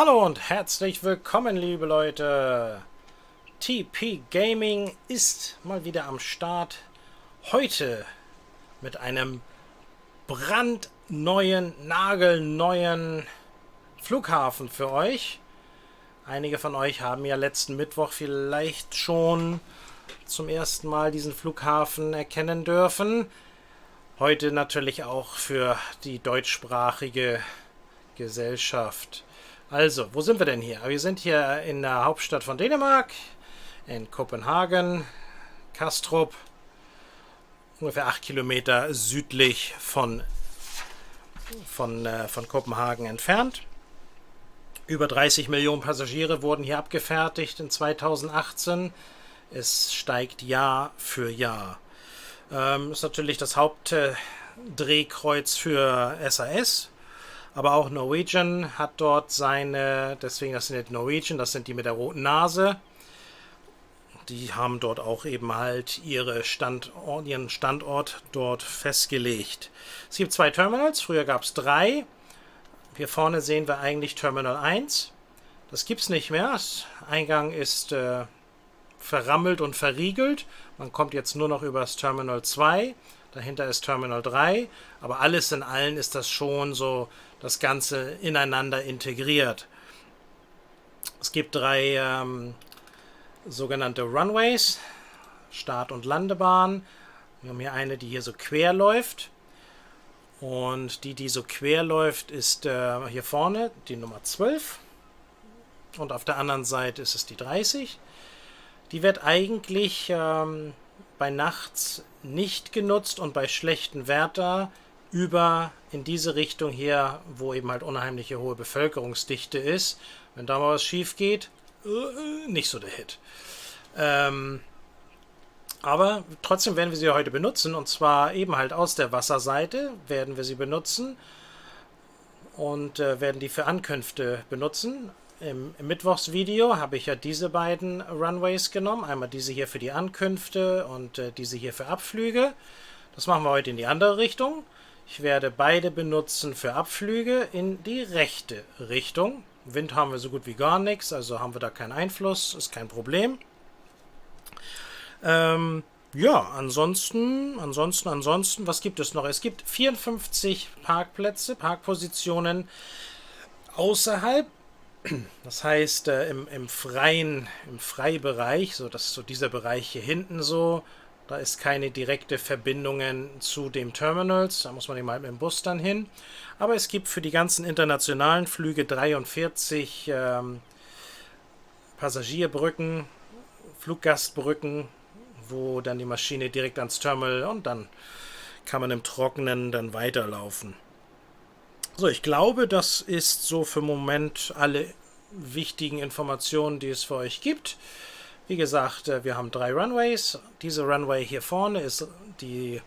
Hallo und herzlich willkommen, liebe Leute. TP Gaming ist mal wieder am Start. Heute mit einem brandneuen, nagelneuen Flughafen für euch. Einige von euch haben ja letzten Mittwoch vielleicht schon zum ersten Mal diesen Flughafen erkennen dürfen. Heute natürlich auch für die deutschsprachige Gesellschaft. Also, wo sind wir denn hier? Wir sind hier in der Hauptstadt von Dänemark, in Kopenhagen Kastrup, ungefähr 8 Kilometer südlich von Kopenhagen entfernt. Über 30 Millionen Passagiere wurden hier abgefertigt in 2018. Es steigt Jahr für Jahr. Ist natürlich das Hauptdrehkreuz für SAS. Aber auch Norwegian hat dort seine, deswegen das sind nicht Norwegian, das sind die mit der roten Nase. Die haben dort auch eben halt ihren Standort dort festgelegt. Es gibt 2 Terminals, früher gab es 3. Hier vorne sehen wir eigentlich Terminal 1. Das gibt es nicht mehr. Das Eingang ist verrammelt und verriegelt. Man kommt jetzt nur noch über das Terminal 2. Dahinter ist Terminal 3. Aber alles in allem ist das schon so das Ganze ineinander integriert. Es gibt 3 sogenannte Runways, Start- und Landebahn. Wir haben hier eine, die hier so quer läuft. Und die so quer läuft, ist hier vorne die Nummer 12. Und auf der anderen Seite ist es die 30. Die wird eigentlich bei nachts nicht genutzt und bei schlechtem Wetter über in diese Richtung hier, wo eben halt unheimliche hohe Bevölkerungsdichte ist. Wenn da mal was schief geht, nicht so der Hit. Aber trotzdem werden wir sie heute benutzen, und zwar eben halt aus der Wasserseite werden wir sie benutzen und werden die für Ankünfte benutzen. Im Mittwochsvideo habe ich ja diese beiden Runways genommen, einmal diese hier für die Ankünfte und diese hier für Abflüge. Das machen wir heute in die andere Richtung. Ich werde beide benutzen für Abflüge in die rechte Richtung. Wind haben wir so gut wie gar nichts, also haben wir da keinen Einfluss, ist kein Problem. Ja, ansonsten, was gibt es noch? Es gibt 54 Parkplätze, Parkpositionen außerhalb. Das heißt, im Freibereich, das ist so dieser Bereich hier hinten so, da ist keine direkte Verbindungen zu dem Terminals, da muss man eben halt mit dem Bus dann hin. Aber es gibt für die ganzen internationalen Flüge 43 Passagierbrücken, Fluggastbrücken, wo dann die Maschine direkt ans Terminal und dann kann man im Trockenen dann weiterlaufen. So, ich glaube, das ist so für den Moment alle wichtigen Informationen, die es für euch gibt. Wie gesagt, wir haben 3 Runways. Diese Runway hier vorne ist die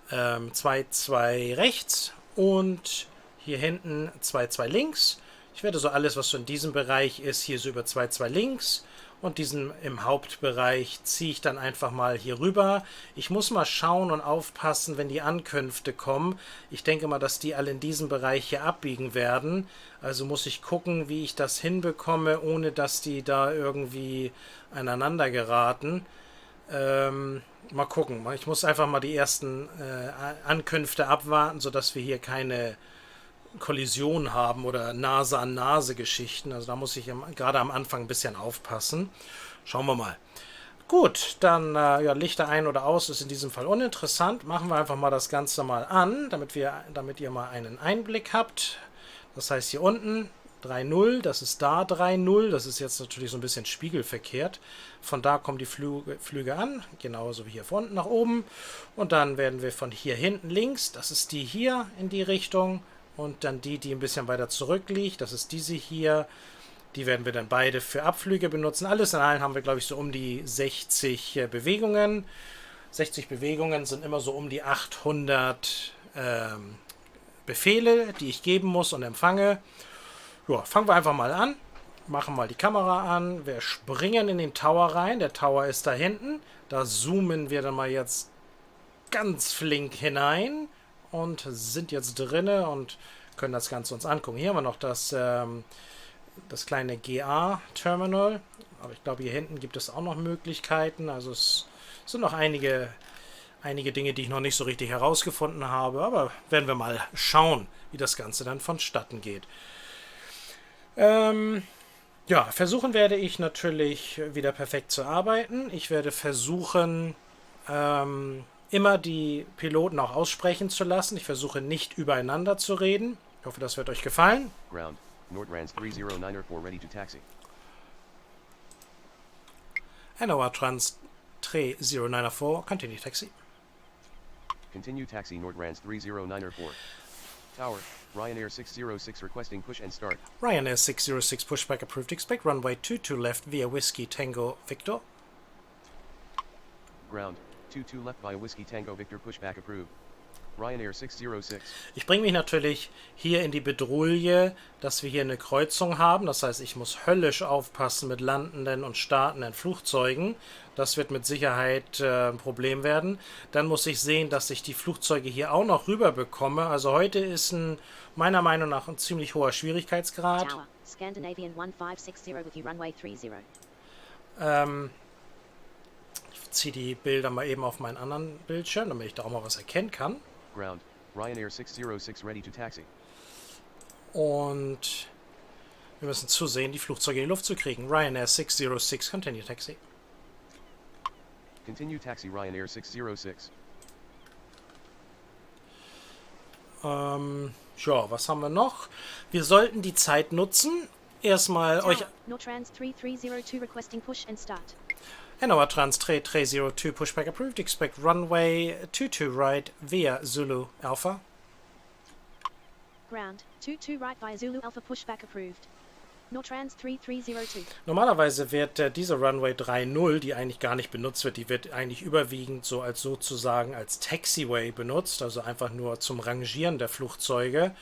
2 rechts und hier hinten 2 links. Ich werde so alles, was so in diesem Bereich ist, hier so über 2 links. Und diesen im Hauptbereich ziehe ich dann einfach mal hier rüber. Ich muss mal schauen und aufpassen, wenn die Ankünfte kommen. Ich denke mal, dass die alle in diesem Bereich hier abbiegen werden. Also muss ich gucken, wie ich das hinbekomme, ohne dass die da irgendwie aneinander geraten. Mal gucken. Ich muss einfach mal die ersten Ankünfte abwarten, sodass wir hier keine Kollision haben oder Nase-an-Nase-Geschichten. Also da muss ich gerade am Anfang ein bisschen aufpassen. Schauen wir mal. Gut, dann ja, Lichter ein oder aus ist in diesem Fall uninteressant. Machen wir einfach mal das Ganze mal an, damit ihr mal einen Einblick habt. Das heißt hier unten 3.0, das ist da 3.0. Das ist jetzt natürlich so ein bisschen spiegelverkehrt. Von da kommen die Flüge an, genauso wie hier von unten nach oben. Und dann werden wir von hier hinten links, das ist die hier in die Richtung. Und dann die ein bisschen weiter zurück liegt, das ist diese hier. Die werden wir dann beide für Abflüge benutzen. Alles in allem haben wir, glaube ich, so um die 60 Bewegungen. 60 Bewegungen sind immer so um die 800 Befehle, die ich geben muss und empfange. Ja, fangen wir einfach mal an. Machen mal die Kamera an. Wir springen in den Tower rein. Der Tower ist da hinten. Da zoomen wir dann mal jetzt ganz flink hinein. Und sind jetzt drinne und können das Ganze uns angucken. Hier haben wir noch das das kleine GA-Terminal. Aber ich glaube, hier hinten gibt es auch noch Möglichkeiten. Also es sind noch einige Dinge, die ich noch nicht so richtig herausgefunden habe. Aber werden wir mal schauen, wie das Ganze dann vonstatten geht. Ja, versuchen werde ich natürlich wieder perfekt zu arbeiten. Ich werde versuchen, immer die Piloten auch aussprechen zu lassen. Ich versuche nicht übereinander zu reden. Ich hoffe, das wird euch gefallen. Ground, Nordtrans 3094 ready to taxi. Neuer Trans 3094, continue taxi. Continue taxi Nordtrans 3094. Tower, Ryanair 606 requesting push and start. Ryanair 606 pushback approved. Expect runway 22 left via Whiskey Tango Victor. Ground, 22 left via Whiskey Tango Victor pushback approved. Ryanair 606. Ich bringe mich natürlich hier in die Bedrohung, dass wir hier eine Kreuzung haben. Das heißt, ich muss höllisch aufpassen mit landenden und startenden Flugzeugen. Das wird mit Sicherheit ein Problem werden. Dann muss ich sehen, dass ich die Flugzeuge hier auch noch rüber bekomme. Also heute ist meiner Meinung nach ein ziemlich hoher Schwierigkeitsgrad. Tower, Scandinavian 1560 with you runway 30. Ich ziehe die Bilder mal eben auf meinen anderen Bildschirm, damit ich da auch mal was erkennen kann. Ground, Ryanair 606 ready to taxi. Und wir müssen zusehen, die Flugzeuge in die Luft zu kriegen. Ryanair 606, continue taxi. Continue taxi Ryanair 606. Ja, was haben wir noch? Wir sollten die Zeit nutzen. Erstmal Tower, euch... Nordtrans 3302 requesting push and start. Neuer Trans 3302 pushback approved. Expect runway 22 right via Zulu Alpha. Ground, 22 right via Zulu Alpha pushback approved. Nordtrans 3302. Normalerweise wird diese Runway 30, die eigentlich gar nicht benutzt wird, die wird eigentlich überwiegend so als sozusagen als Taxiway benutzt, also einfach nur zum Rangieren der Flugzeuge.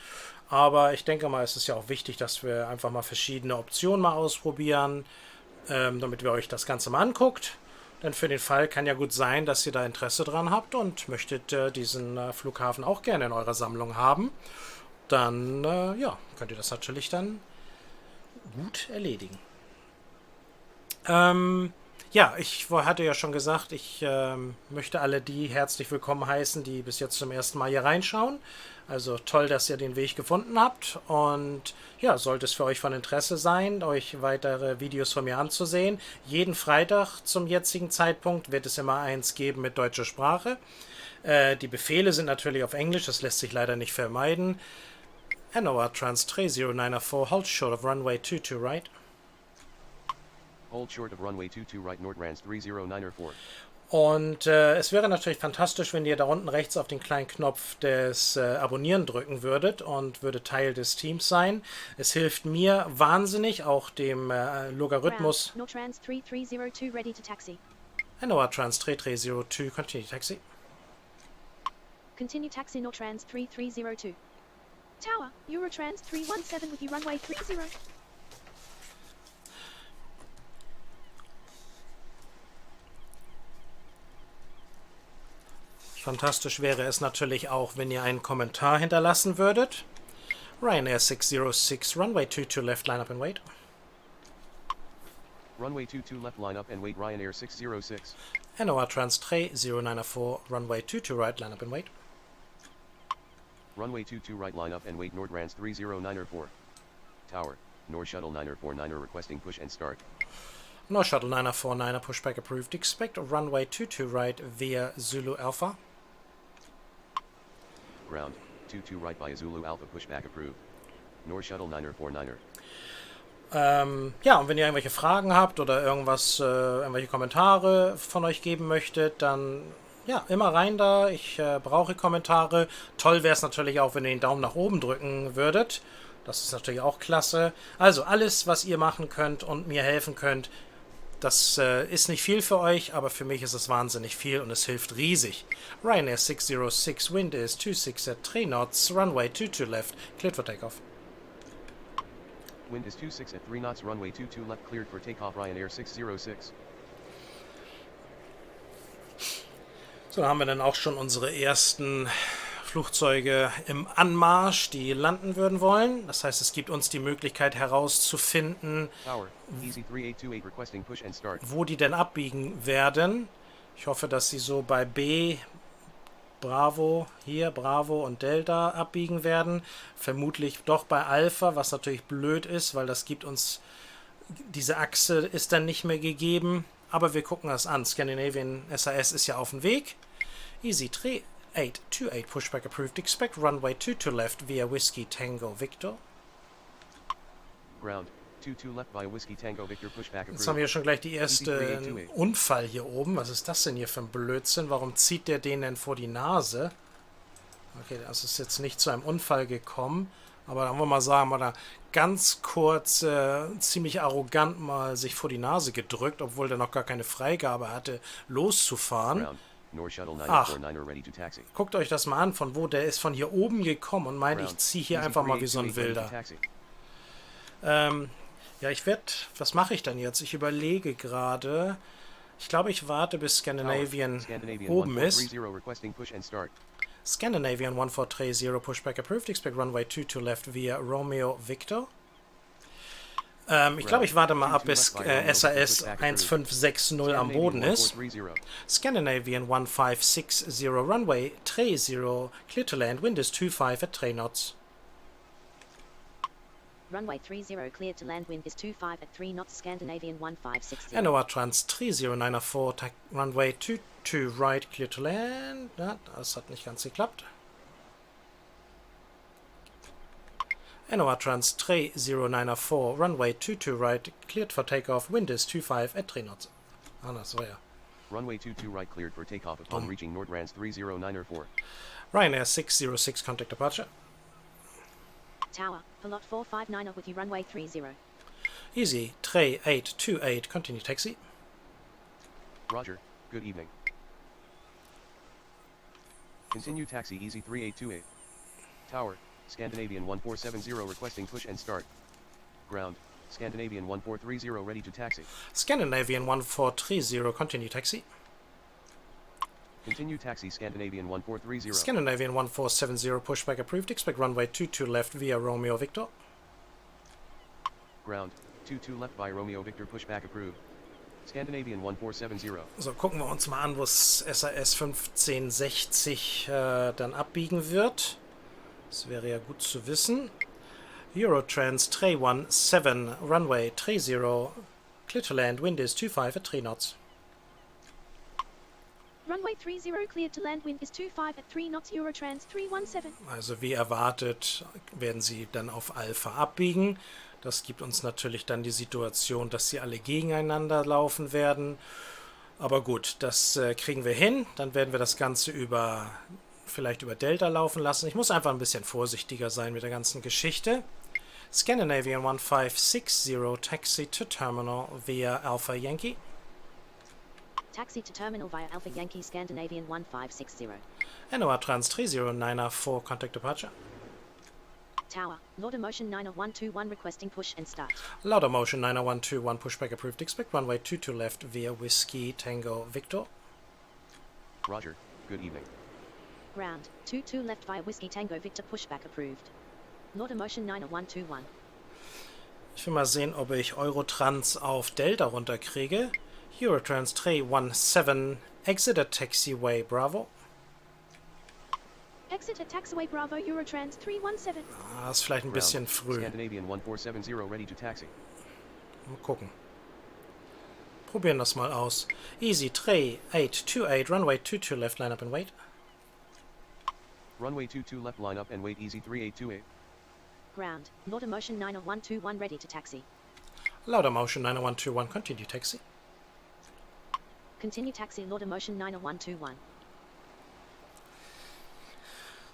Aber ich denke mal, es ist ja auch wichtig, dass wir einfach mal verschiedene Optionen mal ausprobieren, damit ihr euch das Ganze mal anguckt. Denn für den Fall kann ja gut sein, dass ihr da Interesse dran habt und möchtet diesen Flughafen auch gerne in eurer Sammlung haben. Dann ja, könnt ihr das natürlich dann gut erledigen. Ja, ich hatte ja schon gesagt, ich möchte alle die herzlich willkommen heißen, die bis jetzt zum ersten Mal hier reinschauen. Also toll, dass ihr den Weg gefunden habt. Und ja, sollte es für euch von Interesse sein, euch weitere Videos von mir anzusehen. Jeden Freitag zum jetzigen Zeitpunkt wird es immer eins geben mit deutscher Sprache. Die Befehle sind natürlich auf Englisch, das lässt sich leider nicht vermeiden. Neuer Trans 3094, hold short of runway 22 right. Hold short of runway 22 right Nordtrans 3094. Und es wäre natürlich fantastisch, wenn ihr da unten rechts auf den kleinen Knopf des Abonnieren drücken würdet und würde Teil des Teams sein. Es hilft mir wahnsinnig, auch dem Logarithmus. Nordtrans 3302 ready to taxi. Neuer Trans 3302, continue taxi. Continue taxi Nordtrans 3302. Tower, Eurotrans 317 with you runway 30. Fantastisch wäre es natürlich auch, wenn ihr einen Kommentar hinterlassen würdet. Ryanair 606, runway 22 left, line up and wait. Runway 22 left line up and wait Ryanair 606. Neuer Trans 3094, runway 22 right, line up and wait. Runway 22 right line up and wait Nordtrans 3094. Tower, Nor Shuttle 949 requesting push and start. Nor Shuttle 949 pushback approved. Expect runway 22 right via Zulu Alpha. Ground, 22 right via Zulu Alpha pushback approved. Nor Shuttle 949er. Ja, und wenn ihr irgendwelche Fragen habt oder irgendwelche Kommentare von euch geben möchtet, dann ja, immer rein da. Ich brauche Kommentare. Toll wäre es natürlich auch, wenn ihr den Daumen nach oben drücken würdet. Das ist natürlich auch klasse. Also alles, was ihr machen könnt und mir helfen könnt, das ist nicht viel für euch, aber für mich ist es wahnsinnig viel und es hilft riesig. Ryanair 606, wind is 26 at 3 knots, runway 22 left, cleared for takeoff. Wind is 26 at 3 knots, runway 22 left, cleared for takeoff Ryanair 606. So, da haben wir dann auch schon unsere ersten Flugzeuge im Anmarsch, die landen würden wollen. Das heißt, es gibt uns die Möglichkeit herauszufinden, Tower, easy 3828 requesting push and start. wo die denn abbiegen werden. Ich hoffe, dass sie so bei B, Bravo, hier Bravo und Delta abbiegen werden. Vermutlich doch bei Alpha, was natürlich blöd ist, weil das gibt uns, diese Achse ist dann nicht mehr gegeben. Aber wir gucken das an. Scandinavian SAS ist ja auf dem Weg. Easy 3828 pushback approved. Expect runway 22 to left via Whiskey Tango Victor. Ground, 22 left by Whiskey Tango Victor pushback approved. Jetzt haben wir schon gleich die erste Unfall hier oben. Was ist das denn hier für ein Blödsinn? Warum zieht der den denn vor die Nase? Okay, das ist jetzt nicht zu einem Unfall gekommen. Aber dann wollen wir mal sagen, hat er ganz kurz, ziemlich arrogant mal sich vor die Nase gedrückt, obwohl der noch gar keine Freigabe hatte, loszufahren. Ach, guckt euch das mal an, von wo der ist, von hier oben gekommen und meint, ich ziehe hier einfach mal wie so ein Wilder. Ja, was mache ich dann jetzt? Ich überlege gerade. Ich glaube, ich warte, bis Scandinavian oben ist. Scandinavian 1430, pushback approved, expect runway 22 left via Romeo Victor. Ich glaube, ich warte mal ab, bis SAS 1560 am Boden ist. Scandinavian 1560, runway 30, clear to land, wind is 25 at 3 knots. Runway 30 cleared to land, wind is 25 at 3 knots, Scandinavian 1560. NOR Trans 3094, runway 22 right, clear to land. Ja, das hat nicht ganz geklappt. NOR Trans 3094, runway 22 right, cleared for takeoff, wind is 25 at 3 knots. Ah, das war ja. Runway 22 right cleared for takeoff upon reaching Nordtrans 3094. Ryanair 606, contact departure. Tower, Pilot 459 with you, runway 30. Easy 3828, continue taxi. Roger, good evening. Continue taxi easy 3828. Tower, Scandinavian 1470 requesting push and start. Ground, Scandinavian 1430 ready to taxi. Scandinavian 1430, continue taxi. Continue taxi Scandinavian 1430. Scandinavian 1470, pushback approved, expect runway 22 left via Romeo Victor. Ground, 22 left by Romeo Victor pushback approved. Scandinavian 1470. So, gucken wir uns mal an, wo es SAS 1560 dann abbiegen wird. Das wäre ja gut zu wissen. Eurotrans 317, runway 30, clear to land, wind is 25 at 3 knots. Runway 30 cleared to land, wind is 25 at 3 knots, Eurotrans 317. Also wie erwartet werden sie dann auf Alpha abbiegen. Das gibt uns natürlich dann die Situation, dass sie alle gegeneinander laufen werden. Aber gut, das kriegen wir hin. Dann werden wir das Ganze vielleicht über Delta laufen lassen. Ich muss einfach ein bisschen vorsichtiger sein mit der ganzen Geschichte. Scandinavian 1560, taxi to terminal via Alpha Yankee. Taxi to terminal via Alpha Yankee, Scandinavian 1560. NOR Trans 3094, contact departure. Tower, Laudamotion 90121 requesting push and start. Laudamotion 90121, pushback approved, expect runway 22 left via Whiskey Tango Victor. Roger, good evening. Ground, 22 left via Whiskey Tango Victor, pushback approved. Laudamotion 90121. Ich will mal sehen, ob ich Eurotrans auf Delta runterkriege. Eurotrans 317, exit at taxiway Bravo. Exit at taxiway Bravo, Eurotrans 317. Ah, ist vielleicht ein bisschen früh. Scandinavian 1470 ready to taxi. Mal gucken. Probieren das mal aus. Easy 3828, runway 22 left, line up and wait. Runway 22 left, line up and wait, easy 3828. Ground, Laudamotion 90121 ready to taxi. Laudamotion 90121, continue taxi. Continue taxi, Laudamotion 90121.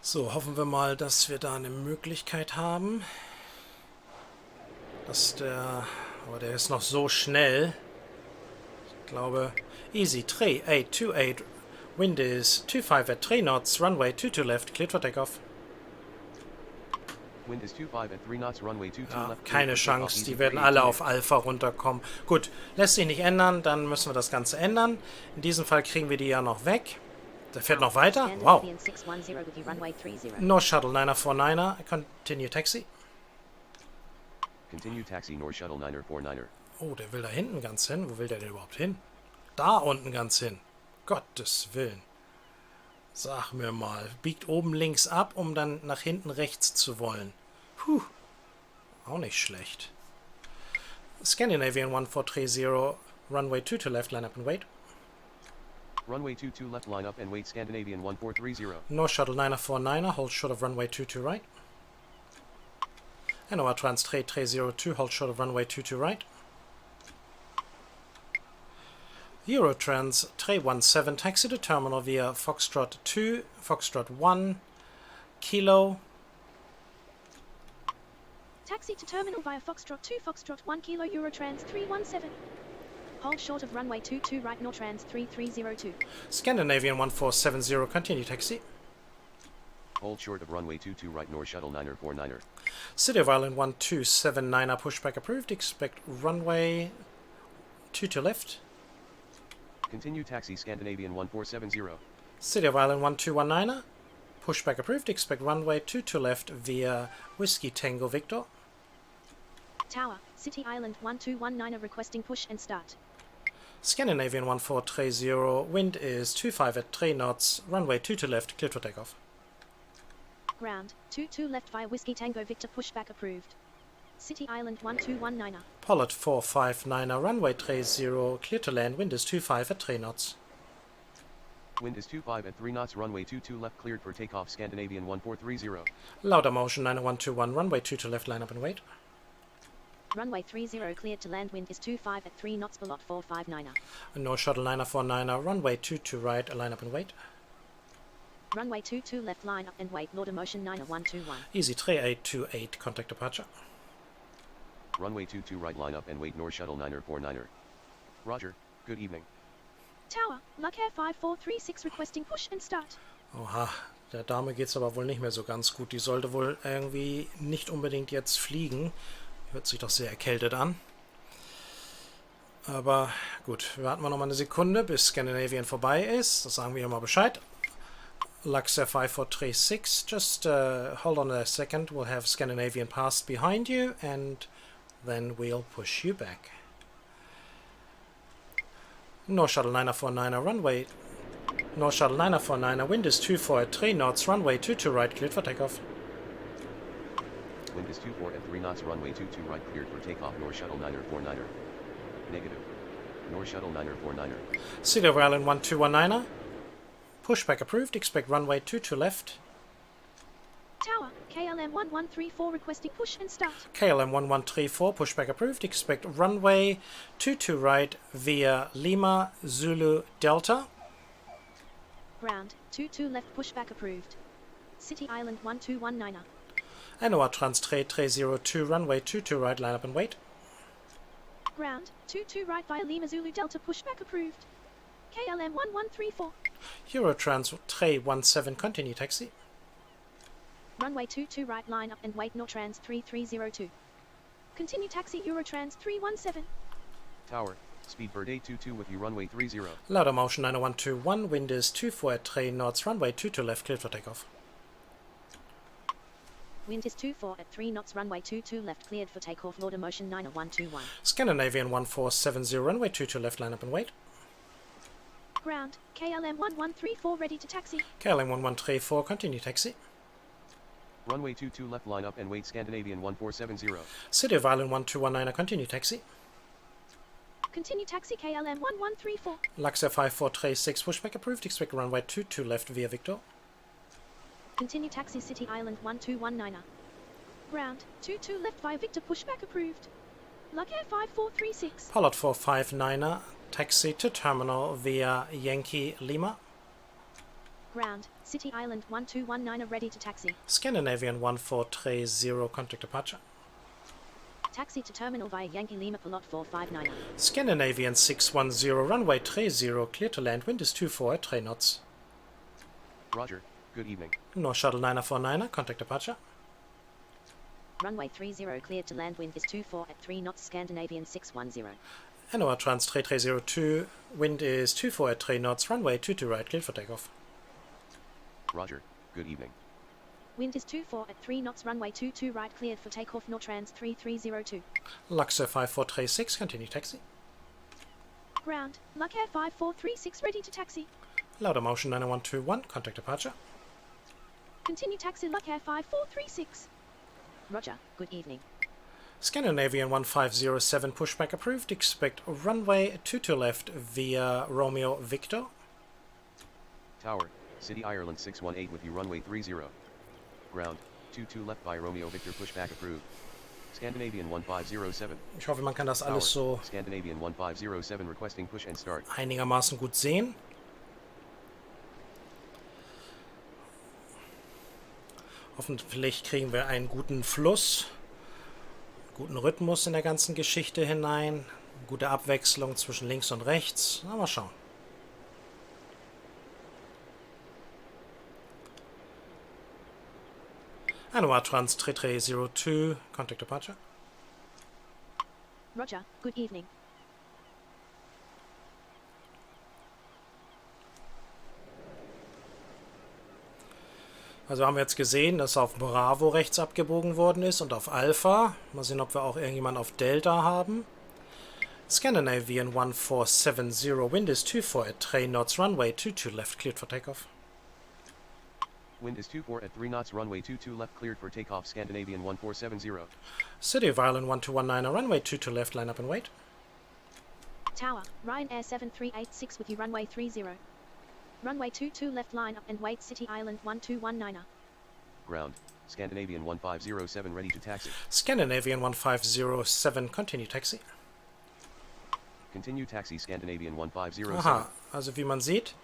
So, hoffen wir mal, dass wir da eine Möglichkeit haben. Aber der ist noch so schnell. Ich glaube, easy 3828, wind is 25 at 3 knots, runway 22 left, cleared for takeoff. Wind is 25 at 3 knots, runway 22 Ja, left. keine Chance, die werden alle auf Alpha runterkommen. Gut, lässt sich nicht ändern, dann müssen wir das Ganze ändern. In diesem Fall kriegen wir die ja noch weg. Der fährt noch weiter? Wow. Scandinavian 610 with you runway 30. No Shuttle 949er, continue taxi. Continue taxi Nor Shuttle 949er. Oh, der will da hinten ganz hin. Wo will der denn überhaupt hin? Da unten ganz hin. Gottes Willen. Sag mir mal. Biegt oben links ab, um dann nach hinten rechts zu wollen. Puh. Auch nicht schlecht. Scandinavian 1430, runway 2 to left, line up and wait. Runway 22 left, line up and wait. Scandinavian 1430. No Shuttle 949er, hold short of runway 22 right. NOR Trans 3302, hold short of runway 22 right. Eurotrans 317, taxi to terminal via Foxtrot 2, Foxtrot 1, Kilo. Taxi to terminal via Foxtrot 2, Foxtrot 1 Kilo Eurotrans 317. Hold short of runway 22 right, Nortrans 3302. Scandinavian 1470, continue taxi. Hold short of runway 22 right, Nor Shuttle 949er. City of Ireland 1279er, pushback approved, expect runway 22 left. Continue taxi Scandinavian 1470. City of Ireland 1219er, pushback approved, expect runway 22 left via Whiskey Tango Victor. Tower, City Island 1219 requesting push and start. Scandinavian 1430, wind is 25 at 3 knots, runway 22 left, clear for takeoff. Ground, 22 left via Whiskey Tango Victor pushback approved. City Island 1219er. Pollard 459er, runway 30, clear to land, wind is 25 at 3 knots. Wind is 25 at 3 knots, runway 22 left, cleared for takeoff. Scandinavian 1430. Louder motion 90121, runway 22 left, line up and wait. Runway 30 cleared to land, wind is 25 at 3 knots, Bellot 459er. No Shuttle 949er, runway 22 right, line up and wait. Runway 22 left, line up and wait, Lauder motion 90121. Easy 3828, contact departure. Runway 22 right, line up and wait, Nor Shuttle 949er. Roger, good evening. Tower, Luck Air 5436 requesting push and start. Oha, der Dame geht's aber wohl nicht mehr so ganz gut. Die sollte wohl irgendwie nicht unbedingt jetzt fliegen. Hört sich doch sehr erkältet an. Aber gut, warten wir noch mal eine Sekunde, bis Scandinavian vorbei ist. Das sagen wir ihr mal Bescheid. Luxair 5436, just hold on a second. We'll have Scandinavian passed behind you and then we'll push you back. No Shuttle 949er, runway. No Shuttle 949er, wind is 24 at 3 knots, runway 22 right, cleared for takeoff. Wind is 24 at 3 knots, runway 22 right, cleared for takeoff. Nor Shuttle 949er. Negative. Nor Shuttle 949er. City of Ireland 1219er, pushback approved, expect runway 22 left. Tower, KLM 1134 requesting push and start. KLM 1134, pushback approved, expect runway 22 right via Lima Zulu Delta. Ground, 22 left pushback approved. City Island 1219er. NOR Trans 3302, runway 22 right, line up and wait. Ground, 22 right via Lima Zulu Delta pushback approved. KLM 1134. Eurotrans 317, continue taxi. Runway 22 right, line up and wait, Nortrans 3302. Continue taxi Eurotrans 317. Tower, Speedbird 822 with you, runway 30. Louder motion 90121, wind is 24 at 3 knots, runway 22 left, cleared for takeoff. Wind is 24 at 3 knots, runway 22 left, cleared for takeoff, Lauder motion 90121. Scandinavian 1470, runway 22 left, line up and wait. Ground, KLM 1134 ready to taxi. KLM 1134, continue taxi. Runway 22 left, line up and wait. Scandinavian 1470. City of Ireland 1219er, continue taxi. Continue taxi KLM 1134. Luxair 5436, pushback approved, expect runway 22 left via Victor. Continue taxi City Island 1219er. Ground, 22 left via Victor pushback approved. Luck Air 5436. Pollard 459er, taxi to terminal via Yankee Lima. Ground, City Island 1219er ready to taxi. Scandinavian 1430, contact departure. Taxi to terminal via Yankee Lima Pilot 459er. Scandinavian 610, runway 30, clear to land, wind is 24 at 3 knots. Roger, good evening. No Shuttle 949er, contact departure. Runway 30 cleared to land, wind is 24 at 3 knots, Scandinavian 610. NOR Trans 3302, wind is 24 at 3 knots, runway 22 right, cleared for takeoff. Roger, good evening. Wind is 24 at 3 knots, runway 22 right, cleared for takeoff, Nortrans 3302. Luxair 5436, continue taxi. Ground, Luckair 5436, ready to taxi. Laudamotion 9121, contact departure. Continue taxi, Luckair 5436. Roger, good evening. Scandinavian 1507, pushback approved. Expect runway 22 left via Romeo Victor. Tower, City Ireland 618 with you, runway 30. Ground, 22 left by Romeo Victor, pushback approved. Scandinavian 1507. Ich hoffe, man kann das alles Tower, so Scandinavian 1507 requesting push and start. einigermaßen gut sehen. Hoffentlich kriegen wir einen guten Fluss, guten Rhythmus in der ganzen Geschichte hinein, gute Abwechslung zwischen links und rechts. Na, mal schauen. Neutrans 3302, contact departure. Roger, good evening. Also haben wir jetzt gesehen, dass auf Bravo rechts abgebogen worden ist und auf Alpha. Mal sehen, ob wir auch irgendjemand auf Delta haben. Scandinavian 1470, wind is 24 at 3 knots, runway 22 left, cleared for takeoff. Wind is 24 at 3 knots, runway 22 left, cleared for takeoff, Scandinavian 1470. City of Ireland 1219, runway 22 left, line up and wait. Tower, Ryanair 7386 with you, runway 30. Runway 22 left, line up and wait, City Island 1219. Ground, Scandinavian 1507 ready to taxi. Scandinavian 1507, continue taxi. Continue taxi, Scandinavian 1507. Aha, also wie man sieht,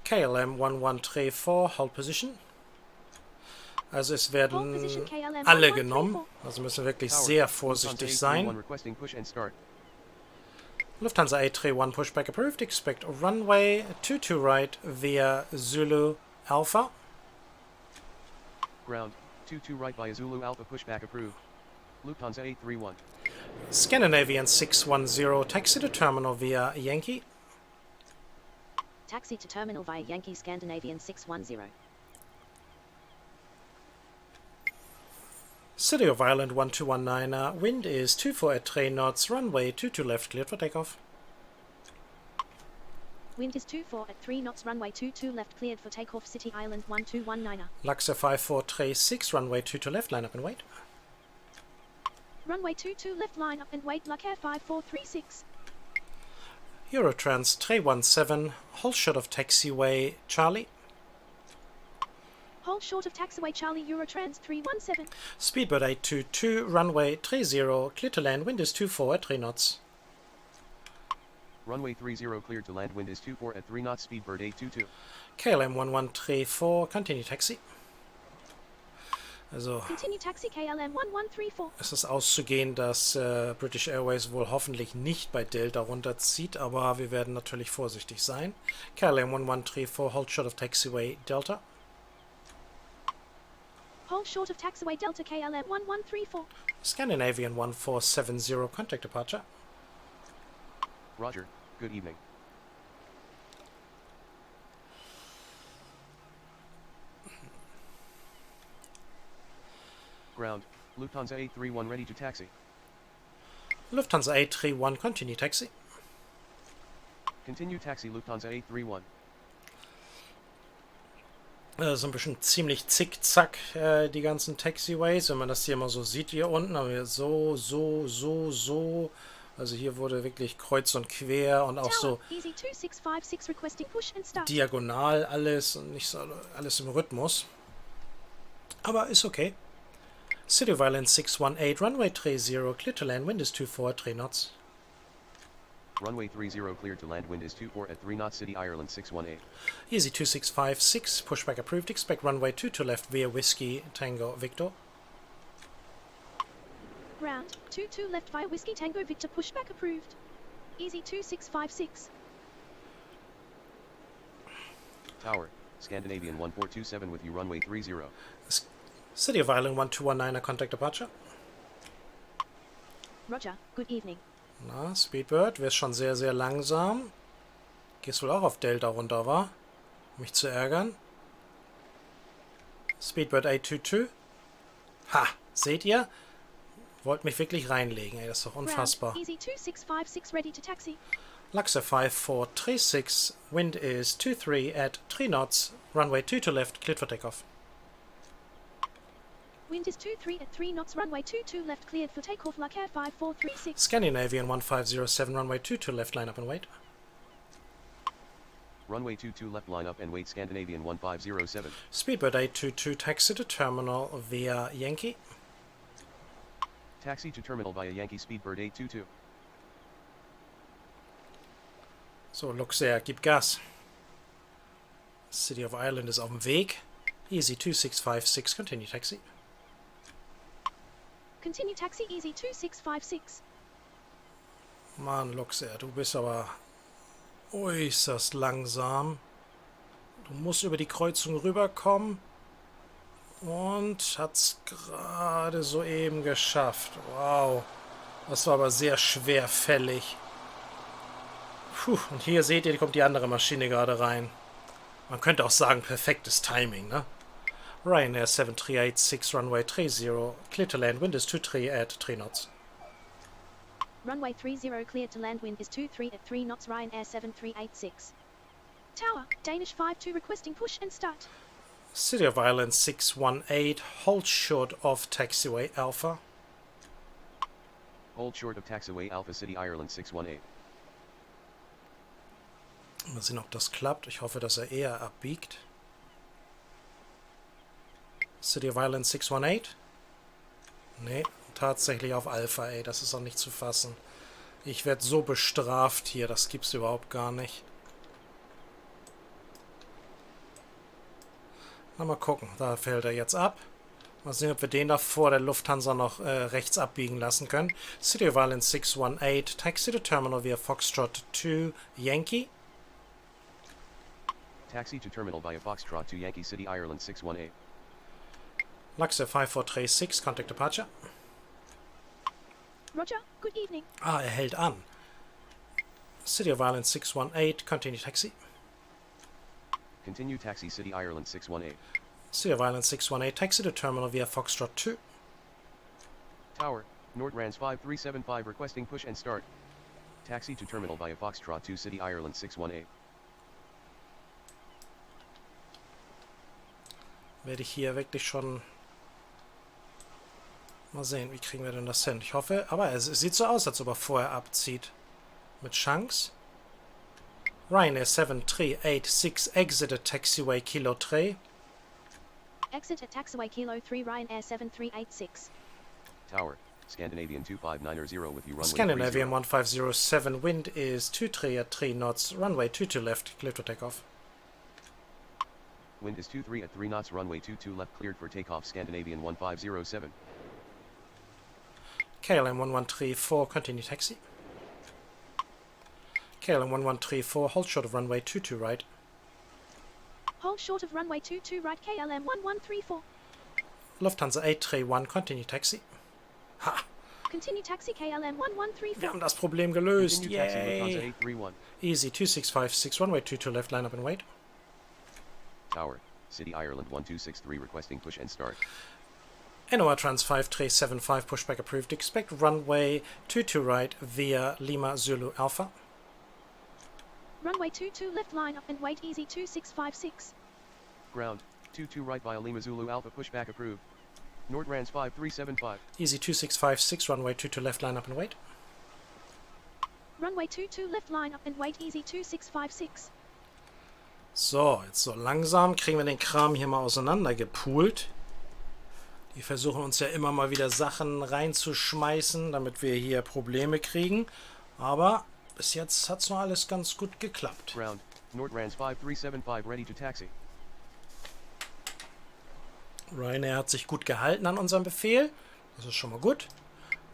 KLM 1134, hold position. Also es werden alle genommen, also müssen wir wirklich sehr vorsichtig sein. Requesting push and start. Lufthansa A31 pushback approved. Expect runway 22 right via Zulu Alpha. Ground, 22 right by Zulu Alpha, pushback approved. Lufthansa 831. Scandinavian 610, taxi to terminal via Yankee. Taxi to terminal via Yankee, Scandinavian 610. City of Ireland 1219, wind is 24 at 3 knots, runway 22 left, cleared for takeoff. Wind is 24 at 3 knots, runway 22 left, cleared for takeoff, City Island 1219. Luxair 5436, runway 22 left, line up and wait. Runway 22 left, line up and wait, Luckair 5436. Eurotrans 317, hold short of taxiway Charlie. Hold short of taxiway Charlie, Eurotrans 317. Speedbird 822, runway 30, clear to land, wind is 24 at 3 knots. Runway 30 cleared to land, wind is 24 at 3 knots, Speedbird 822. KLM 1134, continue taxi. Also Continue taxi, KLM 1134. es ist auszugehen, dass British Airways wohl hoffentlich nicht bei Delta runterzieht, aber wir werden natürlich vorsichtig sein. KLM 1134, hold short of taxiway Delta. Hold short of taxiway Delta, KLM 1134. Scandinavian 1470, contact departure. Roger, good evening. Ground, Lufthansa 831 ready to taxi. Lufthansa 831, continue taxi. Continue taxi, Lufthansa 831. So ein bisschen ziemlich zickzack, die ganzen Taxiways. Wenn man das hier mal so sieht, hier unten haben wir so. Also hier wurde wirklich kreuz und quer und auch so Easy 2656 requesting push and start. diagonal alles und nicht so alles im Rhythmus. Aber ist okay. City of Ireland 618, runway 30, clear to land, wind is 24 at 3 knots. Runway 30 cleared to land, wind is 24 at 3 knots, City Ireland 618. Easy 2656, pushback approved, expect runway 22 left via Whiskey Tango Victor. Ground, 22 left via Whiskey Tango Victor, pushback approved. Easy 2656. Tower, Scandinavian 1427 with you, runway 30. City of Ireland 1219, contact departure. Roger, good evening. Na, Speedbird, wirst schon sehr, sehr langsam. Gehst wohl auch auf Delta runter, wa? Um mich zu ärgern. Speedbird 822. Ha, seht ihr? Wollt mich wirklich reinlegen, ey, das ist doch unfassbar. Ground, easy 2656 ready to taxi. Luxor 5436, wind is 23 at 3 knots, runway 2 to left, cleared for takeoff. Wind is 23 at 3 knots, runway 22 left, cleared for takeoff, Luck Air 5436. Scandinavian 1507, runway 22 left, line up and wait. Runway 22 left, line up and wait, Scandinavian 1507. Speedbird 822, taxi to terminal via Yankee. Taxi to terminal via Yankee Speedbird 822. So, Luxor, gib Gas. City of Ireland ist auf dem Weg. Easy 2656, continue taxi. Continue taxi, easy 2656. Mann, Luxor, du bist aber äußerst langsam. Du musst über die Kreuzung rüberkommen. Und hat's gerade soeben geschafft. Wow. Das war aber sehr schwerfällig. Puh, und hier seht ihr, kommt die andere Maschine gerade rein. Man könnte auch sagen, perfektes Timing, ne? Ryanair 7386, runway 30, clear to land, wind is 23 at 3 knots. Runway 30 cleared to land, wind is 23 at 3 knots, Ryanair 7386. Tower, Danish 52 requesting push and start. City of Ireland 618, hold short of taxiway Alpha. Hold short of taxiway Alpha, City Ireland 618. Mal sehen, ob das klappt. Ich hoffe, dass er eher abbiegt. City of Ireland 618. Nee, tatsächlich auf Alpha, ey. Das ist auch nicht zu fassen. Ich werde so bestraft hier. Das gibt's überhaupt gar nicht. Na, mal gucken. Da fällt er jetzt ab. Mal sehen, ob wir den da vor der Lufthansa noch rechts abbiegen lassen können. City of Ireland 618. Taxi to terminal via Foxtrot 2 Yankee. Taxi to terminal via Foxtrot to Yankee City Ireland 618. Luxor 5436, contact departure. Roger, good evening. Ah, er hält an. City of Ireland 618, continue taxi. Continue taxi City Ireland 618. City of Ireland 618, taxi to terminal via Foxtrot 2. Tower, Nordrands 5375 requesting push and start. Taxi to terminal via Foxtrot 2 City Ireland 618. Werde ich hier wirklich schon... Mal sehen, wie kriegen wir denn das hin? Ich hoffe, aber es sieht so aus, als ob er vorher abzieht. Mit Chance. Ryanair 7386, exit at taxiway Kilo 3. Exit at taxiway Kilo 3, Ryanair 7386. Tower, Scandinavian 2590 with you runway Scandinavian 30. 1507, wind is 23 at 3 knots, runway 22 left, clear to takeoff. Wind is 23 at 3 knots, runway 22 left, cleared for takeoff, Scandinavian 1507. KLM 1134, continue taxi. KLM 1134, hold short of runway 22 right. Hold short of runway 22 right, KLM 1134. Lufthansa 831, continue taxi. Ha! Continue taxi KLM 1134. Wir haben das Problem gelöst. Continue taxi Lufthansa Yay! 831. Easy 2656, runway 22 left, line up and wait. Tower, City Ireland 1263 requesting push and start. Neuer Trans 5375, pushback approved. Expect runway 22 right via Lima Zulu Alpha. Runway 22 left, line up and wait, easy 2656. Ground, 22 right via Lima Zulu Alpha, pushback approved. Nordrands 5375. Easy 2656, runway 22 left, line up and wait. Runway 22 left, line up and wait, easy 2656. So, jetzt so langsam kriegen wir den Kram hier mal auseinandergepoolt. Die versuchen uns ja immer mal wieder Sachen reinzuschmeißen, damit wir hier Probleme kriegen. Aber bis jetzt hat es noch alles ganz gut geklappt. Ground, Nordrands 5375 ready to taxi. Ryanair hat sich gut gehalten an unserem Befehl. Das ist schon mal gut.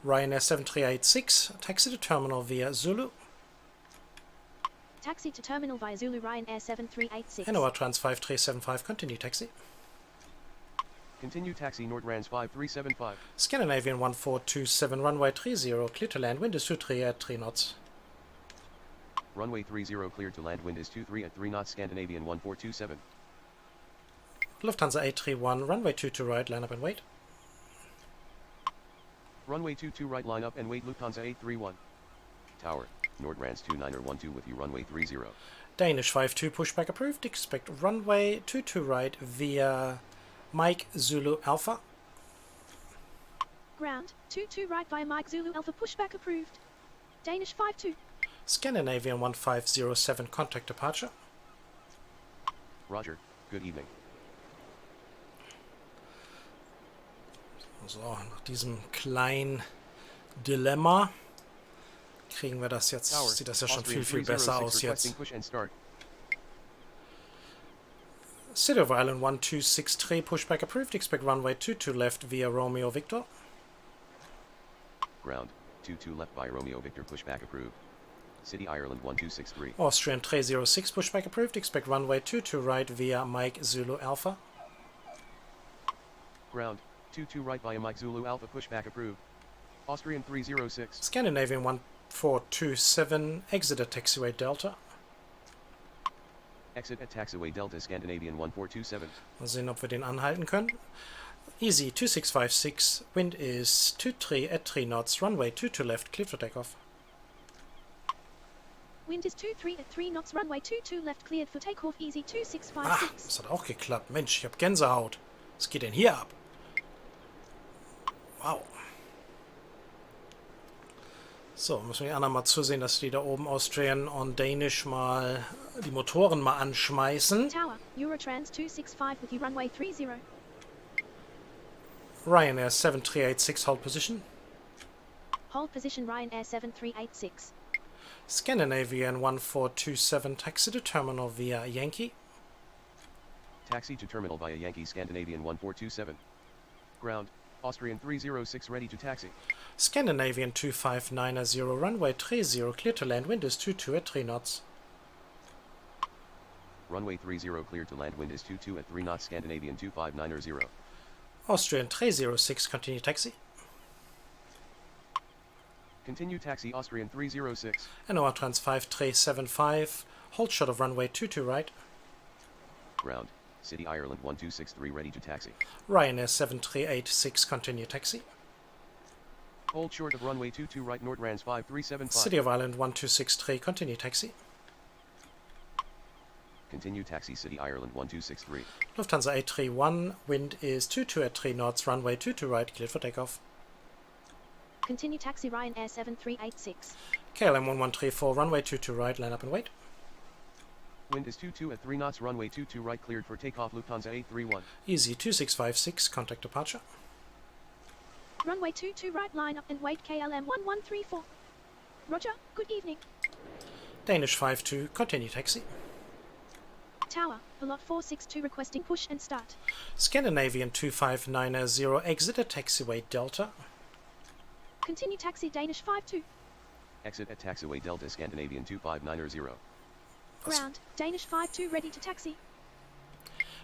Ryanair 7386, taxi to terminal via Zulu. Taxi to terminal via Zulu, Ryanair 7386. Neuer Trans 5375, continue taxi. Continue taxi Nordrands 5375. Scandinavian 1427, runway 30, clear to land, wind is 23 at 3 knots. Runway 30 cleared to land, wind is 23 at 3 knots, Scandinavian 1427. Lufthansa 831, runway 22 right, line up and wait. Runway 22 right, line up and wait. Lufthansa 831. Tower, Nordrands 2912 with you, runway 30. Danish 52, pushback approved. Expect runway 22 right via Mike Zulu Alpha. Ground, 22 right via Mike Zulu Alpha, pushback approved. Danish 52. Scandinavian 1507, contact departure. Roger, good evening. So, nach diesem kleinen Dilemma kriegen wir das jetzt, Tower, sieht das ja schon Austrian viel besser 306 aus jetzt. requesting push and start. City of Ireland 1263, pushback approved. Expect runway 22 left via Romeo Victor. Ground, 22 left by Romeo Victor, pushback approved. City Ireland 1263. Austrian 306, pushback approved. Expect runway 22 right via Mike Zulu Alpha. Ground, 22 right via Mike Zulu Alpha, pushback approved. Austrian 306. Scandinavian 1427, exit at taxiway Delta. Exit at taxiway Delta, Scandinavian 1427. Mal sehen, ob wir den anhalten können. Easy 2656, wind is 23 at 3 knots, runway 22 left, clear for takeoff. Wind is 23 at 3 knots, runway 22 left, cleared for takeoff, easy 2656. Ah, das hat auch geklappt. Mensch, ich habe Gänsehaut. Was geht denn hier ab? Wow. So, müssen wir die anderen mal zusehen, dass die da oben Austrian und Danish mal die Motoren mal anschmeißen. Tower, Eurotrans 265 with you, runway 30. Ryanair 7386, hold position. Hold position, Ryanair 7386. Scandinavian 1427, taxi to terminal via Yankee. Taxi to terminal via Yankee, Scandinavian 1427. Ground, Austrian 306 ready to taxi. Scandinavian 2590, runway 30, clear to land, wind is 22 at 3 knots. Runway 30 cleared to land, wind is 22 at 3 knots, Scandinavian 2590. Austrian 306, continue taxi. Continue taxi, Austrian 306. NOR Trans 5375, hold shot of runway 22 right. Ground, City Ireland 1263 ready to taxi. Ryanair 7386, continue taxi. Hold short of runway 22 right, Nordrands 5375. City of Ireland 1263, continue taxi. Continue taxi, City Ireland 1263. Lufthansa 831, wind is 22 at 3 knots, runway 22 right, cleared for takeoff. Continue taxi, Ryanair 7386. KLM 1134, runway 22 right, line up and wait. Wind is 22 at 3 knots, runway 22 right, cleared for takeoff, Lufthansa 831. Easy 2656, contact departure. Runway 22 right, line up and wait, KLM 1134. Roger, good evening. Danish 52, continue taxi. Tower, Pilot 462 requesting push and start. Scandinavian 2590, exit at taxiway Delta. Continue taxi, Danish 52. Exit at taxiway Delta, Scandinavian 2590. Ground, Danish 52 ready to taxi.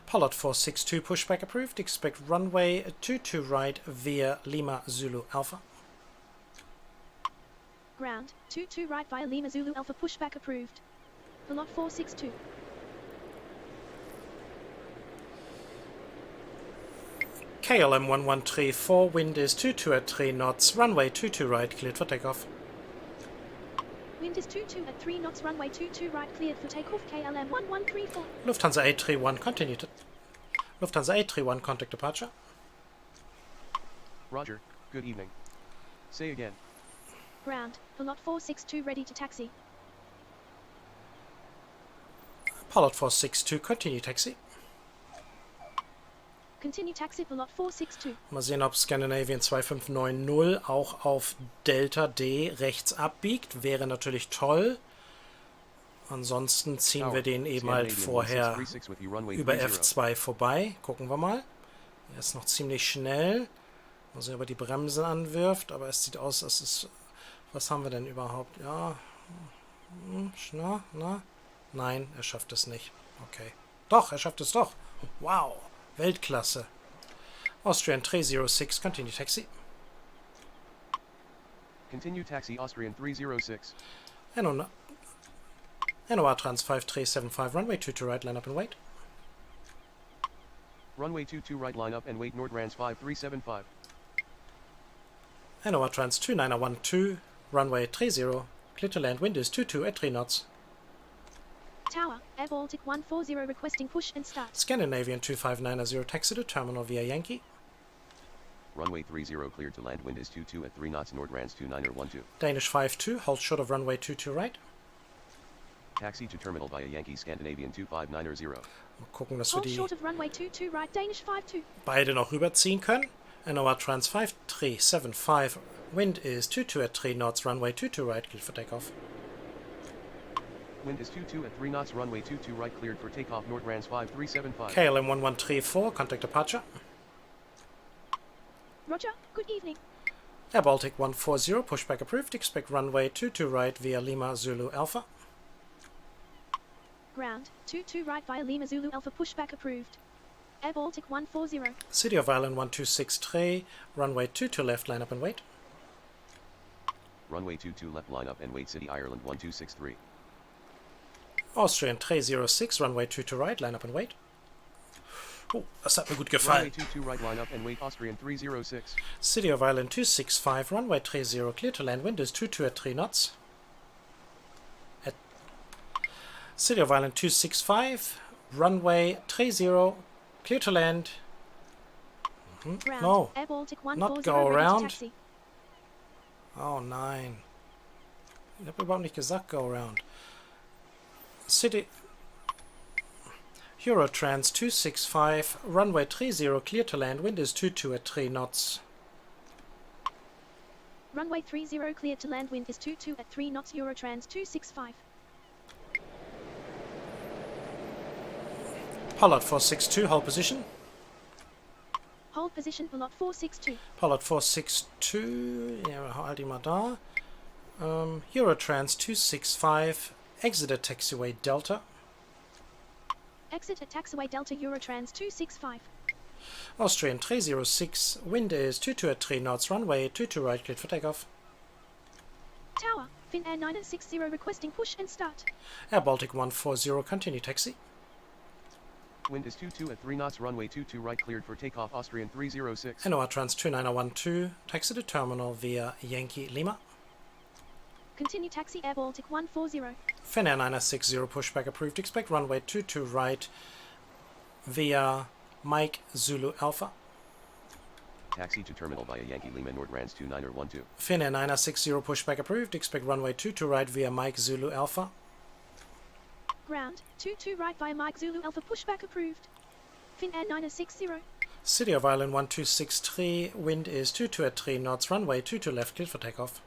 Pilot 462, pushback approved. Expect runway 22 right via Lima Zulu Alpha. Ground, 22 right via Lima Zulu Alpha, pushback approved. Pilot 462. KLM 1134, wind is 22 at 3 knots, runway 22 right, cleared for takeoff. Wind is 22 at 3 knots, runway 22 right, cleared for takeoff, KLM 1134. Lufthansa 831, continue to... Lufthansa 831, contact departure. Roger, good evening. Say again. Ground, Pilot 462 ready to taxi. Pilot 462, continue taxi. Continue taxi, Pilot 462. Mal sehen, ob Scandinavian 2590 auch auf Delta D rechts abbiegt. Wäre natürlich toll. Ansonsten ziehen wir den eben halt vorher über F2 vorbei. Gucken wir mal. Er ist noch ziemlich schnell. Mal sehen, ob er die Bremsen anwirft. Aber es sieht aus, als es... Was haben wir denn überhaupt? Ja. Na? Nein, er schafft es nicht. Okay. Doch, er schafft es doch. Wow. Weltklasse. Austrian 306, continue taxi. Continue taxi, Austrian 306. NOR Trans 5375, runway 22 right, line up and wait. Runway 22 right line up and wait Nordtrans 5375. Neuer trans 2912, runway 30, clear to land, wind is 22 at 3 knots. Tower, Air Baltic 140 requesting push and start. Scandinavian 2590, taxi to terminal via Yankee. Runway 30 cleared to land, wind is 22 at 3 knots, Nordtrans 2912. Danish 52, hold short of runway 22 right. Taxi to terminal via Yankee, Scandinavian 2590. Mal gucken, dass wir Hold die short of runway 22 right, Danish 52. beide noch rüberziehen können. Neuer trans 5375, wind is 22 at 3 knots, runway 22 right, cleared for takeoff. Wind is 22 at 3 knots, runway 22 right cleared for takeoff, Nordtrans 5375. KLM 1134, contact departure. Roger, good evening. Air Baltic 140, pushback approved, expect runway 22 right via Lima Zulu Alpha. Ground, 22 right via Lima Zulu Alpha pushback approved. Air Baltic 140. City of Ireland 1263, runway 22 left, line up and wait. Runway 22 left line up and wait, City Ireland 1263. Austrian 306, runway 22 right, line up and wait. Oh, das hat mir gut gefallen. Runway 22 right line up and wait, Austrian 306. City of Ireland 265, runway 30, clear to land, wind is 22 at 3 knots. At City of Ireland 265, runway 30, clear to land. Ground, No, Air Baltic not 140 go ready to around. taxi. Oh nein. Ich habe überhaupt nicht gesagt, go around. City Eurotrans 265, runway 30, clear to land, wind is 22 at 3 knots. Runway 30 cleared to land, wind is 22 at 3 knots, Eurotrans 265. Pollard 462, hold position. Hold position, Pilot 462. Pollard 462, ja, halt ihn mal da. Eurotrans 265, exit at taxiway Delta. Exit at taxiway Delta, Eurotrans 265. Austrian 306, wind is 22 at 3 knots, runway 22 right, cleared for takeoff. Tower, Finnair 960 requesting push and start. Air Baltic 140, continue taxi. Wind is 22 at 3 knots, runway 22 right cleared for takeoff, Austrian 306. Neuer trans 2912, taxi to terminal via Yankee Lima. Continue taxi, Air Baltic 140. Finnair 960, pushback approved, expect runway 22 right via Mike Zulu Alpha. Taxi to terminal via Yankee Lima, Nordtrans 2912. Finnair 960, pushback approved, expect runway 22 right via Mike Zulu Alpha. Ground, 22 right via Mike Zulu Alpha pushback approved. Finnair 960. City of Ireland 1263, wind is 22 at 3 knots, runway 22 left, cleared for takeoff.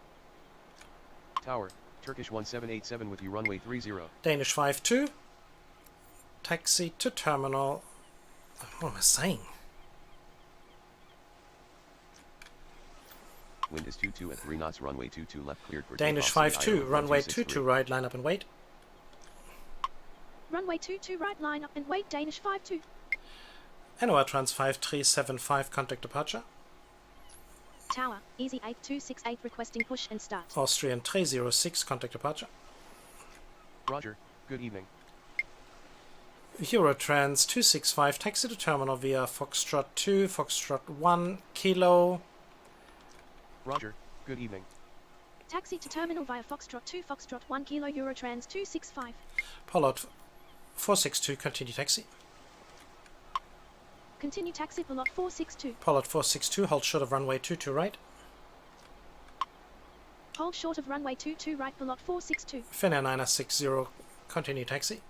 Tower, Turkish 1787 with you, runway 30. Danish 52, taxi to terminal. What am I saying? Wind is 22 at 3 knots, runway 22 left cleared for Danish takeoff, City 52, Ireland runway 1263. 22 right, line up and wait. Runway 22 right, line up and wait, Danish 52. Neuer trans 5375, contact departure. Tower, Easy 8268 requesting push and start. Austrian 306, contact departure. Roger, good evening. Eurotrans 265, taxi to terminal via Foxtrot 2, Foxtrot 1, Kilo. Roger, good evening. Taxi to terminal via Foxtrot 2, Foxtrot 1 Kilo, Eurotrans 265. Pollard 462, continue taxi. Continue taxi, Pilot 462. Pollard 462, hold short of runway 22 right. Hold short of runway 22 right, Pilot 462. Finnair 960, continue taxi.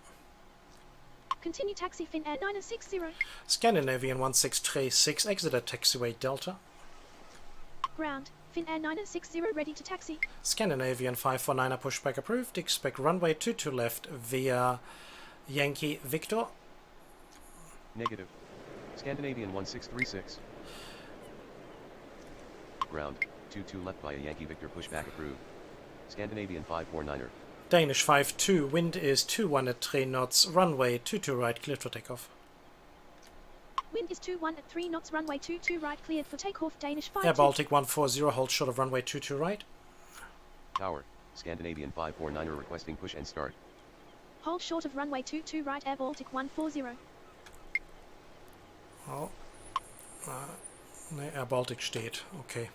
Continue taxi, Finnair 960. Scandinavian 1636, exit at taxiway Delta. Ground, Finnair 960 ready to taxi. Scandinavian 549, pushback approved, expect runway 22 left via Yankee Victor. Negative. Scandinavian 1636. Ground, 22 left via Yankee Victor, pushback approved. Scandinavian 549er. Danish 52, wind is 21 at 3 knots, runway 22 right, cleared for takeoff. Wind is 21 at 3 knots, runway 22 right, cleared for takeoff, Danish 52. Air Baltic 140, hold short of runway 22 right. Tower, Scandinavian 549er requesting push and start. Hold short of runway 22 right, Air Baltic 140. Oh. Ne, Air Baltic steht. Okay.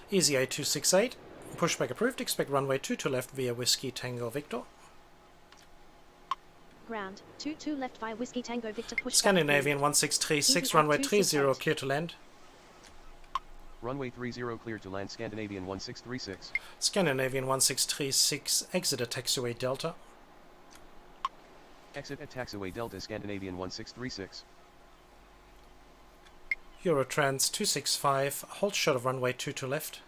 Easy 8268. Pushback approved. Expect runway 22 left via Whiskey Tango Victor. Ground, 22 left via Whiskey Tango Victor pushback. Scandinavian 1636, runway 30, clear to land. Runway 30 clear to land Scandinavian 1636. Scandinavian 1636, exit at taxiway Delta. Exit at taxiway Delta Scandinavian 1636. Eurotrans 265, hold short of runway 22 left.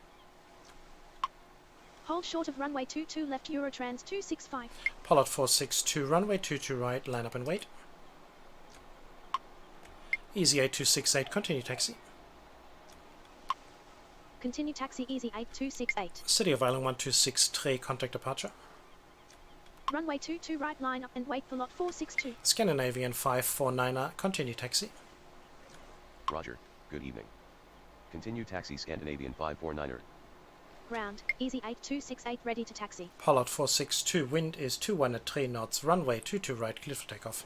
Hold short of runway 22 left Eurotrans 265. Pollard 462, runway 22 right, line up and wait. Easy 8268, continue taxi. Continue taxi Easy 8268. City of Island 1263, contact departure. Runway 22 right, line up and wait for lot 462. Scandinavian 549er, continue taxi. Roger, good evening. Continue taxi Scandinavian 549er. Ground, Easy 8268 ready to taxi. Pollard 462, wind is 21 at 3 knots, runway 22 right, clear for takeoff.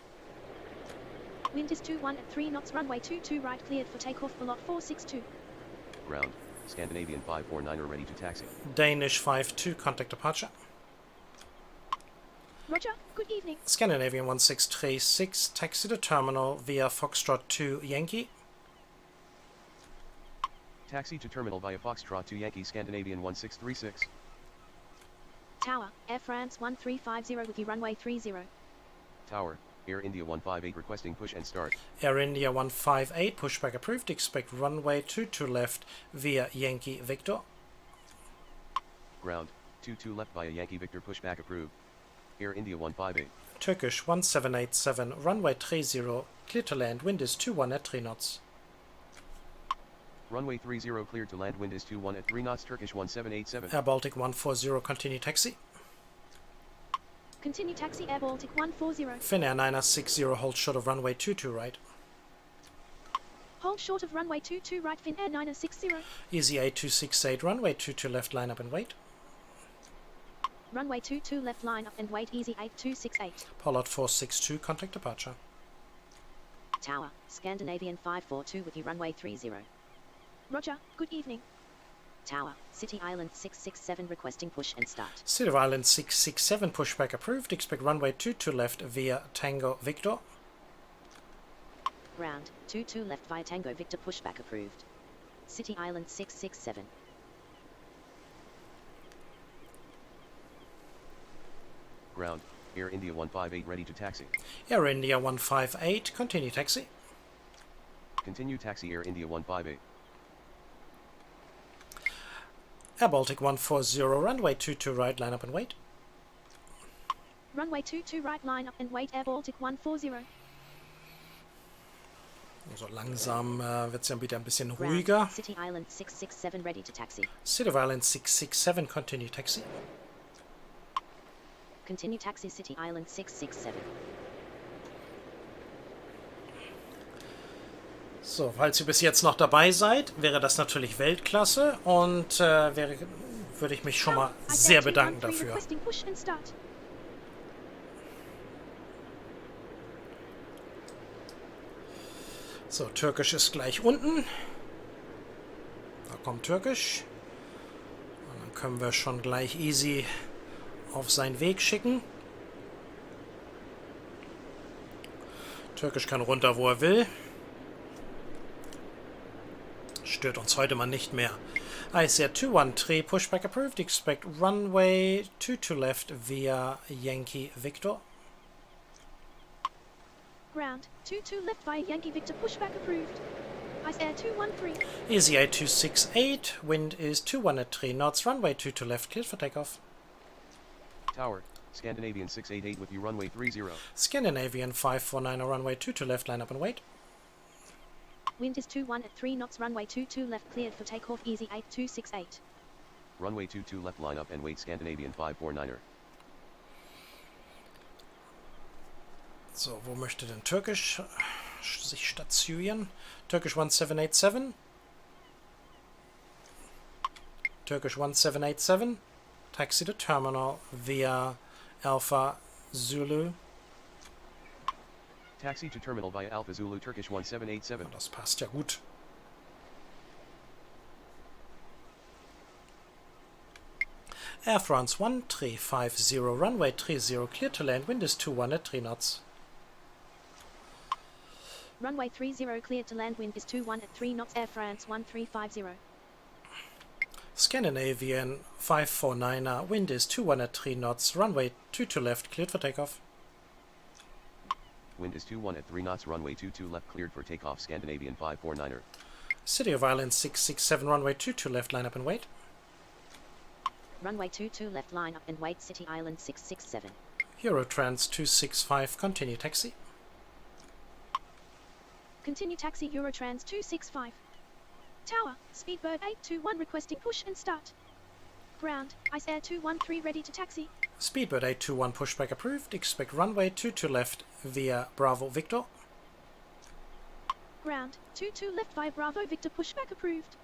Wind is 21 at 3 knots, runway 22 right cleared for takeoff for lot 462. Ground, Scandinavian 549er ready to taxi. Danish 52, contact departure. Roger, good evening. Scandinavian 1636, taxi to terminal via Foxtrot 2 Yankee. Taxi to terminal via Foxtrot to Yankee Scandinavian 1636. Tower, Air France 1350 with you runway 30. Tower, Air India 158 requesting push and start. Air India 158, pushback approved, expect runway 22 left via Yankee Victor. Ground, 22 left via Yankee Victor pushback approved. Air India 158. Turkish 1787, runway 30, clear to land, wind is 21 at 3 knots. Runway 30 clear to land, wind is 21 at 3 knots, Turkish 1787. Air Baltic 140, continue taxi. Continue taxi Air Baltic 140. Finnair 960, hold short of runway 22 right. Hold short of runway 22 right, Finnair 960. Easy 8268, runway 22 left, line up and wait. Runway 22 left, line up and wait, Easy 8268. Pollard 462, contact departure. Tower, Scandinavian 542 with you runway 30. Roger, good evening. Tower, City Island 667 requesting push and start. City of Island 667, pushback approved, expect runway 22 left via Tango Victor. Ground, 22 left via Tango Victor pushback approved. City Island 667. Ground, Air India 158 ready to taxi. Air India 158, continue taxi. Continue taxi Air India 158. Air Baltic 140, runway 22 right, line up and wait. Runway 22 right, line up and wait, Air Baltic 140. So langsam wird es ja wieder ein bisschen Ground, ruhiger. City Island 667 ready to taxi. City of Island 667, continue taxi. Continue taxi City Island 667. So, falls ihr bis jetzt noch dabei seid, wäre das natürlich Weltklasse und würde ich mich schon mal sehr bedanken dafür. So, Türkisch ist gleich unten. Da kommt Türkisch. Und dann können wir schon gleich easy auf seinen Weg schicken. Türkisch kann runter, wo er will. Stört uns heute mal nicht mehr. ICR 213, pushback approved, expect runway 22 left via Yankee Victor. Ground, 22 left via Yankee Victor pushback approved. ICR 213. Easy 8268, wind is 21 at 3 knots, runway 22 left, cleared for takeoff. Tower, Scandinavian 688 with you runway 30. Scandinavian 549, runway 22 left, line up and wait. Wind is 21 at 3 knots, runway 22 left cleared for takeoff, Easy 8268. Runway 22 left, line up and wait Scandinavian 549er. So, wo möchte denn Türkisch sich stationieren? Turkish 1787. Turkish 1787. Taxi to terminal via Alpha Zulu. Taxi to terminal via Alpha Zulu Turkish 1787. Das passt ja gut. Air France 1350, runway 30, clear to land, wind is 21 at 3 knots. Runway 30 cleared to land, wind is 21 at 3 knots, Air France 1350. Scandinavian 549er, wind is 21 at 3 knots, runway 22 left, cleared for takeoff. Wind is 21 at 3 knots, runway 22 left, cleared for takeoff, Scandinavian 549er. City of Ireland 667, runway 22 left, line up and wait. Runway 22 left, line up and wait, City Island 667. Eurotrans 265, continue taxi. Continue taxi Eurotrans 265. Tower, Speedbird 821 requesting push and start. Ground, Ice Air 213 ready to taxi. Speedbird 821 pushback approved, expect runway 22 left via Bravo Victor. Ground, 22 left via Bravo Victor pushback approved.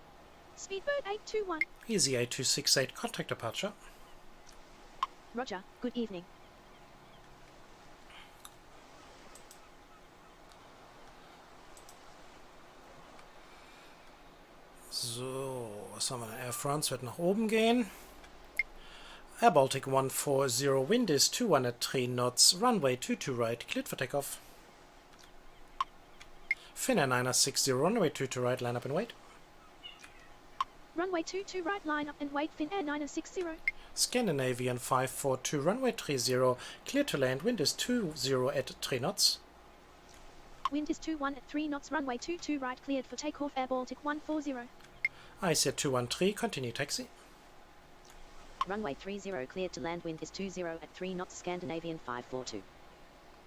Speedbird 821. Easy 8268, contact departure. Roger, good evening. So, was haben wir denn? Air France wird nach oben gehen. Air Baltic 140, wind is 21 at 3 knots, runway 22 right, cleared for takeoff. Finnair 960, runway 22 right, line up and wait. Runway 22 right, line up and wait, Finnair 960. Scandinavian 542, runway 30, clear to land, wind is 20 at 3 knots. Wind is 21 at 3 knots, runway 22 right, cleared for takeoff, Air Baltic 140. ICE 213, continue taxi. Runway 30 cleared to land, wind is 20 at 3 knots, Scandinavian 542.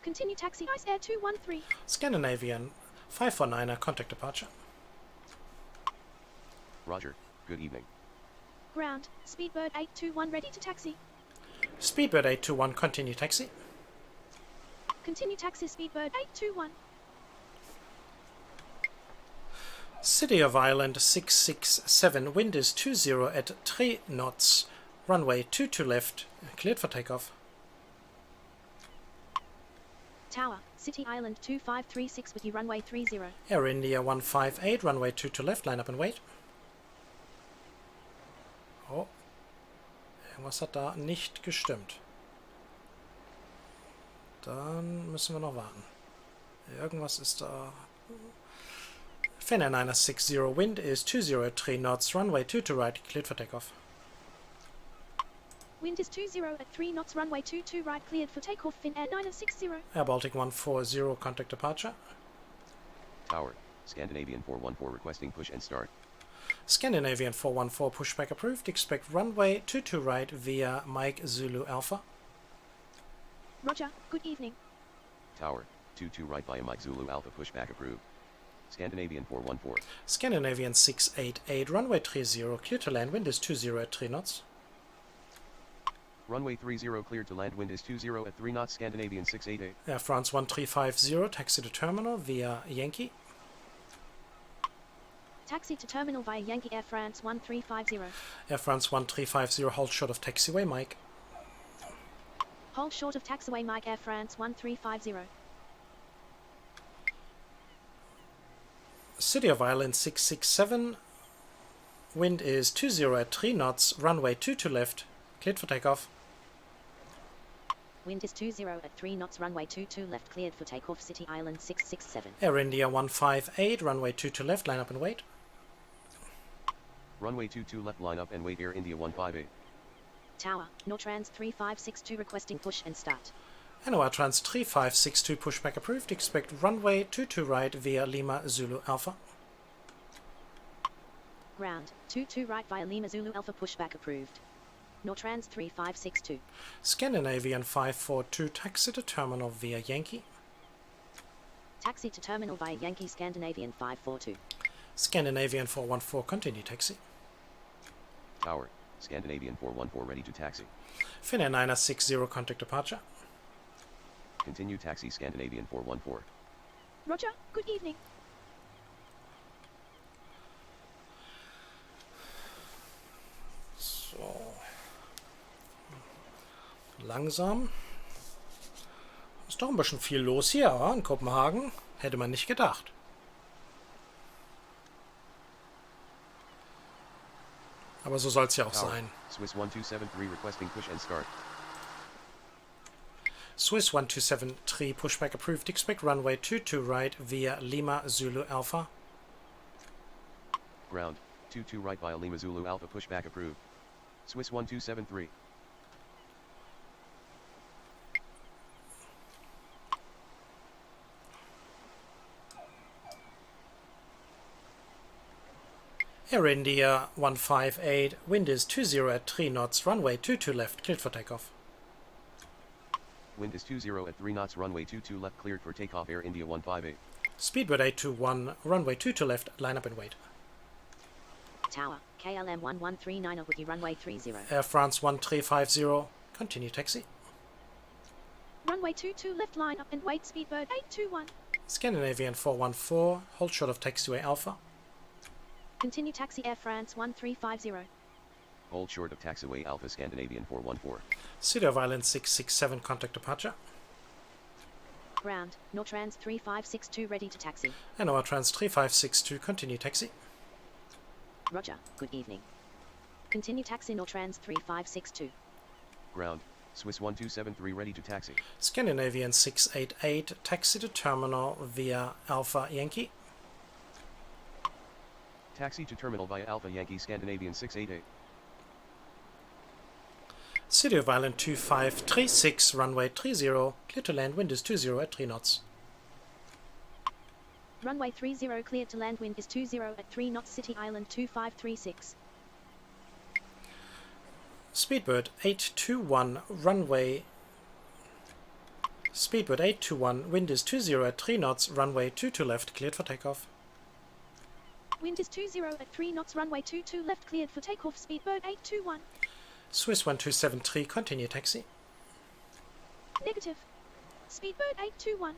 Continue taxi, Ice Air 213. Scandinavian 549er, contact departure. Roger, good evening. Ground, Speedbird 821 ready to taxi. Speedbird 821, continue taxi. Continue taxi, Speedbird 821. City of Ireland 667, wind is 20 at 3 knots, runway 22 left, cleared for takeoff. Tower, City Island 2536 with you, runway 30. Air India 158, runway 22 left, line up and wait. Oh, irgendwas hat da nicht gestimmt. Dann müssen wir noch warten. Irgendwas ist da. Finnair 960, wind is 20 at 3 knots, runway 22 right, cleared for takeoff. Wind is 20 at 3 knots, runway 22 right, cleared for takeoff, Finnair 960. Air Baltic 140, contact departure. Tower, Scandinavian 414 requesting push and start. Scandinavian 414 pushback approved, expect runway 22 right via Mike Zulu Alpha. Roger, good evening. Tower, 22 right via Mike Zulu Alpha pushback approved. Scandinavian 414. Scandinavian 688, runway 30, clear to land, wind is 20 at 3 knots. Runway 30 cleared to land, wind is 20 at 3 knots, Scandinavian 688. Air France 1350, taxi to terminal via Yankee. Taxi to terminal via Yankee, Air France 1350. Air France 1350, hold short of taxiway, Mike. Hold short of taxiway, Mike, Air France 1350. City of Ireland 667, wind is 20 at 3 knots, runway 22 left, cleared for takeoff. Wind is 20 at 3 knots, runway 22 left, cleared for takeoff, City Island 667. Air India 158, runway 22 left, line up and wait. Runway 22 left, line up and wait, Air India 158. Tower, Nortrans 3562 requesting push and start. NOR Trans 3562 pushback approved, expect runway 22 right via Lima Zulu Alpha. Ground, 22 right via Lima Zulu Alpha pushback approved. Nortrans 3562. Scandinavian 542, taxi to terminal via Yankee. Taxi to terminal via Yankee, Scandinavian 542. Scandinavian 414, continue taxi. Tower, Scandinavian 414 ready to taxi. Finnair 960, contact departure. Continue taxi, Scandinavian 414. Roger, good evening. So. Langsam. Ist doch ein bisschen viel los hier, oder? In Kopenhagen. Hätte man nicht gedacht. Aber so soll es ja auch Tower, sein. Swiss 1273 requesting push and start. Swiss 1273 pushback approved. Expect runway 22 right via Lima Zulu Alpha. Ground, 22 right via Lima Zulu Alpha pushback approved. Swiss 1273. Air India 158, wind is 20 at 3 knots, runway 22 left, cleared for takeoff. Wind is 20 at 3 knots, runway 22 left, cleared for takeoff. Air India 158. Speedbird 821, runway 22 left, line up and wait. Tower, KLM 1139 with you runway 30. Air France 1350, continue taxi. Runway 22 left, line up and wait, Speedbird 821. Scandinavian 414, hold short of taxiway Alpha. Continue taxi Air France 1350. Hold short of taxiway Alpha Scandinavian 414. City of Island 667, contact departure. Ground, Nortrans 3562 ready to taxi. And our Trans 3562, continue taxi. Roger, good evening. Continue taxi Nortrans 3562. Ground, Swiss 1273 ready to taxi. Scandinavian 688, taxi to terminal via Alpha Yankee. Taxi to terminal via Alpha Yankee Scandinavian 688. City of Island 2536, runway 30, clear to land, wind is 20 at 3 knots. Runway 30 cleared to land, wind is 20 at 3 knots, City Island 2536. Speedbird 821, runway... Speedbird 821, wind is 20 at 3 knots, runway 22 left, cleared for takeoff. Wind is 20 at 3 knots, runway 22 left, cleared for takeoff, Speedbird 821. Swiss 1273, continue taxi. Negative. Speedbird 821.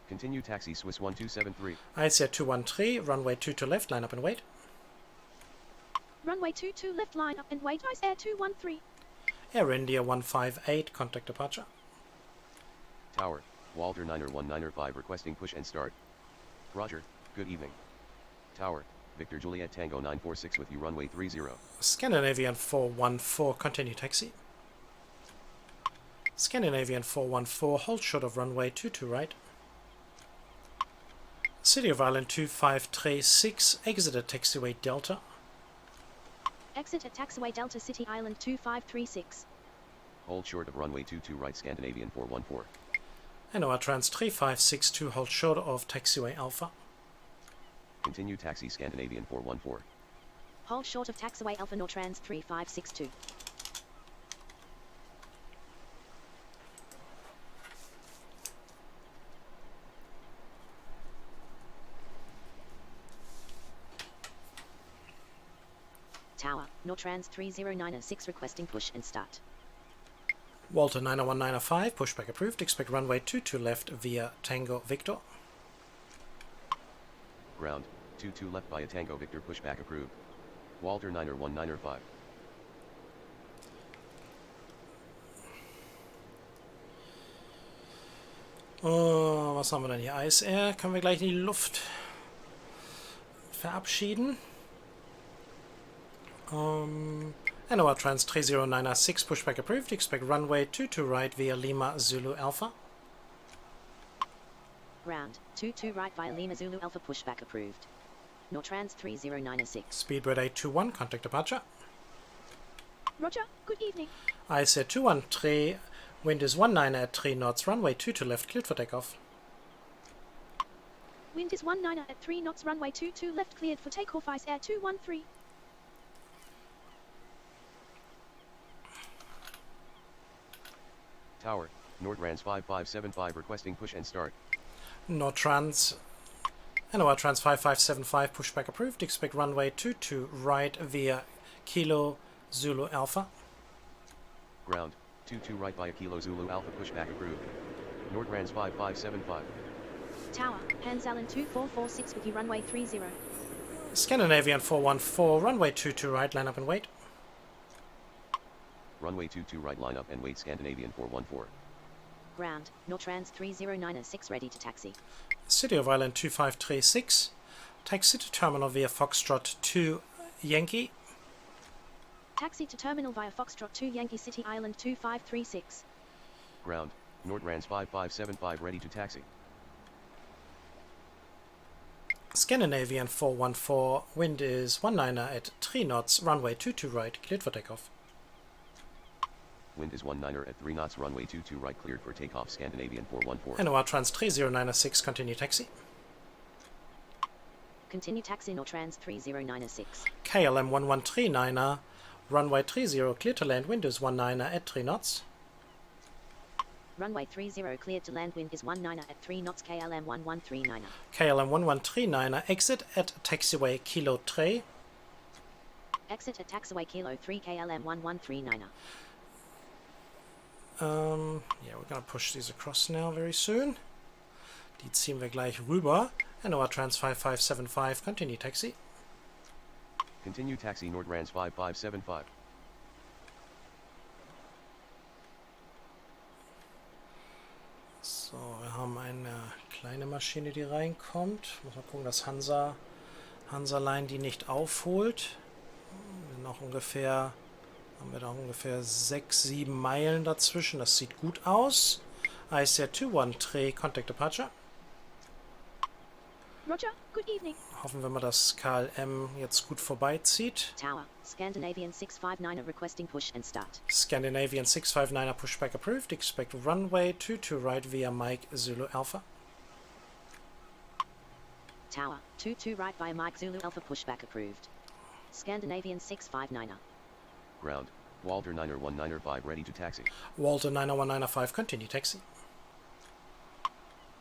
Continue taxi Swiss 1273. ICR 213, runway 22 left, line up and wait. Runway 22 left, line up and wait, Ice Air 213. Air India 158, contact departure. Tower, Walter 90195 requesting push and start. Roger, good evening. Tower, Victor Juliet Tango 946 with you runway 30. Scandinavian 414, continue taxi. Scandinavian 414, hold short of runway 22 right. City of Island 2536, exit at taxiway Delta. Exit at taxiway Delta, City Island 2536. Hold short of runway 22 right Scandinavian 414. And our Trans 3562, hold short of taxiway Alpha. Continue taxi Scandinavian 414. Hold short of taxiway Alpha Nortrans 3562. Tower, Nortrans 3096 requesting push and start. Walter 90195, pushback approved, expect runway 22 left via Tango Victor. Ground, 22 left via Tango Victor pushback approved. Walter 90195. Oh, was haben wir denn hier? Ice Air, können wir gleich in die Luft verabschieden. And our Trans 3096, pushback approved, expect runway 22 right via Lima Zulu Alpha. Ground, 22 right via Lima Zulu Alpha pushback approved. Nortrans 3096. Speedbird 821, contact departure. Roger, good evening. ICR 213, wind is 19 at 3 knots, runway 22 left, cleared for takeoff. Wind is 19 at 3 knots, runway 22 left, cleared for takeoff, Ice Air 213. Tower, Nortrans 5575 requesting push and start. Nortrans, and our Trans 5575, pushback approved, expect runway 22 right via Kilo Zulu Alpha. Ground, 22 right via Kilo Zulu Alpha pushback approved. Nortrans 5575. Tower, Hans Allen 2446 with you runway 30. Scandinavian 414, runway 22 right, line up and wait. Runway 22 right line up and wait Scandinavian 414. Ground, Nortrans 3096 ready to taxi. City of Island 2536. Taxi to terminal via Foxtrot 2 Yankee. Taxi to terminal via Foxtrot 2 Yankee City Island 2536. Ground, Nortrans 5575 ready to taxi. Scandinavian 414, wind is 19 at 3 knots, runway 22 right, cleared for takeoff. Wind is 19 at 3 knots, runway 22 right, cleared for takeoff. Scandinavian 414. NOR Trans 3096, continue taxi. Continue taxi Nortrans 3096. KLM 1139er, runway 30, clear to land, wind is 19 at 3 knots. Runway 30 cleared to land, wind is 19 at 3 knots. KLM 1139er. KLM 1139er, exit at taxiway Kilo 3. Exit at taxiway Kilo 3 KLM 1139er. Yeah, we're gonna push these across now very soon. Die ziehen wir gleich rüber. NOR Trans 5575, continue taxi. Continue taxi Nortrans 5575. So, wir haben eine kleine Maschine, die reinkommt. Muss mal gucken, dass Hansa Line die nicht aufholt. Haben wir da ungefähr 6-7 Meilen dazwischen. Das sieht gut aus. ICR 213, Contact Departure. Roger, good evening. Hoffen wir mal, dass KLM jetzt gut vorbeizieht. Tower, Scandinavian 659er requesting push and start. Scandinavian 659er pushback approved. Expect runway 22 right via Mike Zulu Alpha. Tower, 22 right via Mike Zulu Alpha pushback approved. Scandinavian 659er. Ground, Walter 90195 ready to taxi. Walter 90195, continue taxi.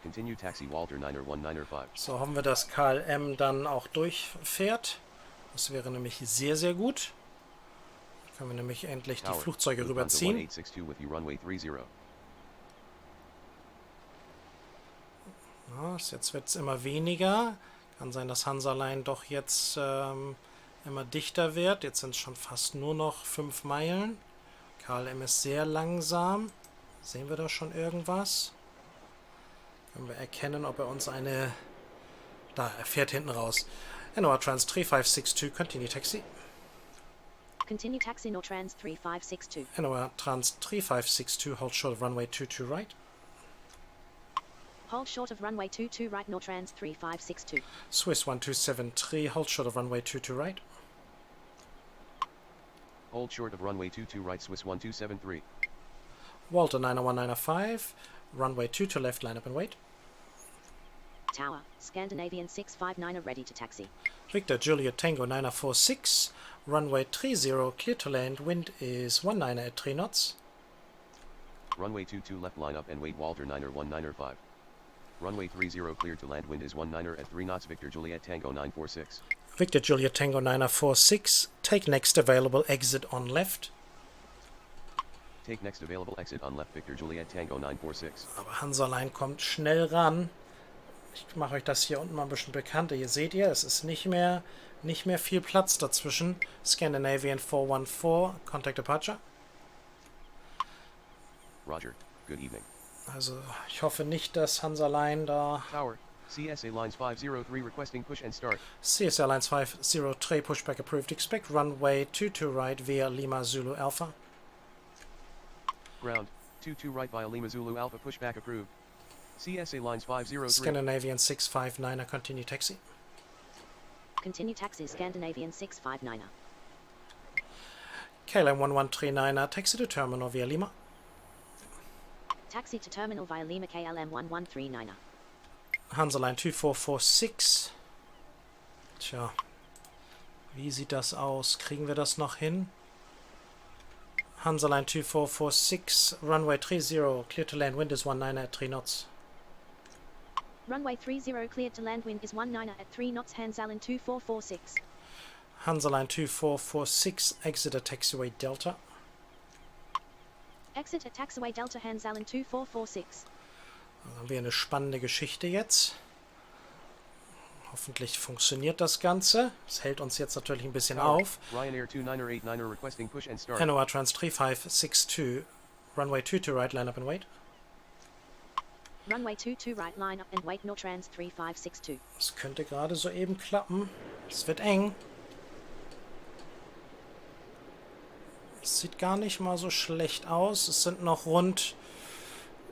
Continue taxi Walter 90195. So, hoffen wir, dass KLM dann auch durchfährt. Das wäre nämlich sehr, sehr gut. Dann können wir nämlich endlich die Tower, Flugzeuge Lufthansa rüberziehen. 1862 with you runway 30. Ja, jetzt wird es immer weniger. Kann sein, dass Hansa Line doch jetzt immer dichter wird. Jetzt sind es schon fast nur noch 5 Meilen. KLM ist sehr langsam. Sehen wir da schon irgendwas? Können wir erkennen, ob er uns eine... Da, er fährt hinten raus. NOR Trans 3562, continue taxi. Continue taxi Nortrans 3562. NOR Trans 3562, hold short of runway 22 right. Hold short of runway 22 right Nortrans 3562. Swiss 1273, hold short of runway 22 right. Hold short of runway 22 right Swiss 1273. Walter 90195, runway 22 left, line up and wait. Tower, Scandinavian 659er ready to taxi. Victor Juliet Tango 946, runway 30, clear to land, wind is 19 at 3 knots. Runway 22 left line up and wait Walter 90195. Runway 30 cleared to land, wind is 19 at 3 knots. Victor Juliet Tango 946. Victor Juliet Tango 946, take next available exit on left. Take next available exit on left Victor Juliet Tango 946. Aber Hansa Line kommt schnell ran. Ich mache euch das hier unten mal ein bisschen bekannter. Hier seht ihr, es ist nicht mehr viel Platz dazwischen. Scandinavian 414, Contact Departure. Roger, good evening. Also ich hoffe nicht, dass Hansa Line da... Tower, CSA Lines 503 requesting push and start. CSA Lines 503, pushback approved. Expect runway 22 right via Lima Zulu Alpha. Ground, 22 right via Lima Zulu Alpha pushback approved. CSA Lines 503. Scandinavian 659er, continue taxi. Continue taxi Scandinavian 659er. KLM 1139er, taxi to terminal via Lima. Taxi to terminal via Lima KLM 1139er. Hansa Line 2446. Tja, wie sieht das aus? Kriegen wir das noch hin? Hansa Line 2446, runway 30, clear to land, wind is 19 at 3 knots. Runway 30 cleared to land, wind is 19 at 3 knots. Hansa Line 2446. Hansa Line 2446, exit at taxiway Delta. Exit at taxiway Delta Hansa Line 2446. Dann haben wir eine spannende Geschichte jetzt. Hoffentlich funktioniert das Ganze. Es hält uns jetzt natürlich ein bisschen auf. Ryanair 2989er requesting push and start. NOR Trans 3562, runway 22 right, line up and wait. Runway 22 right, line up and wait, Nortrans 3562. Das könnte gerade soeben klappen. Es wird eng. Es sieht gar nicht mal so schlecht aus. Es sind noch rund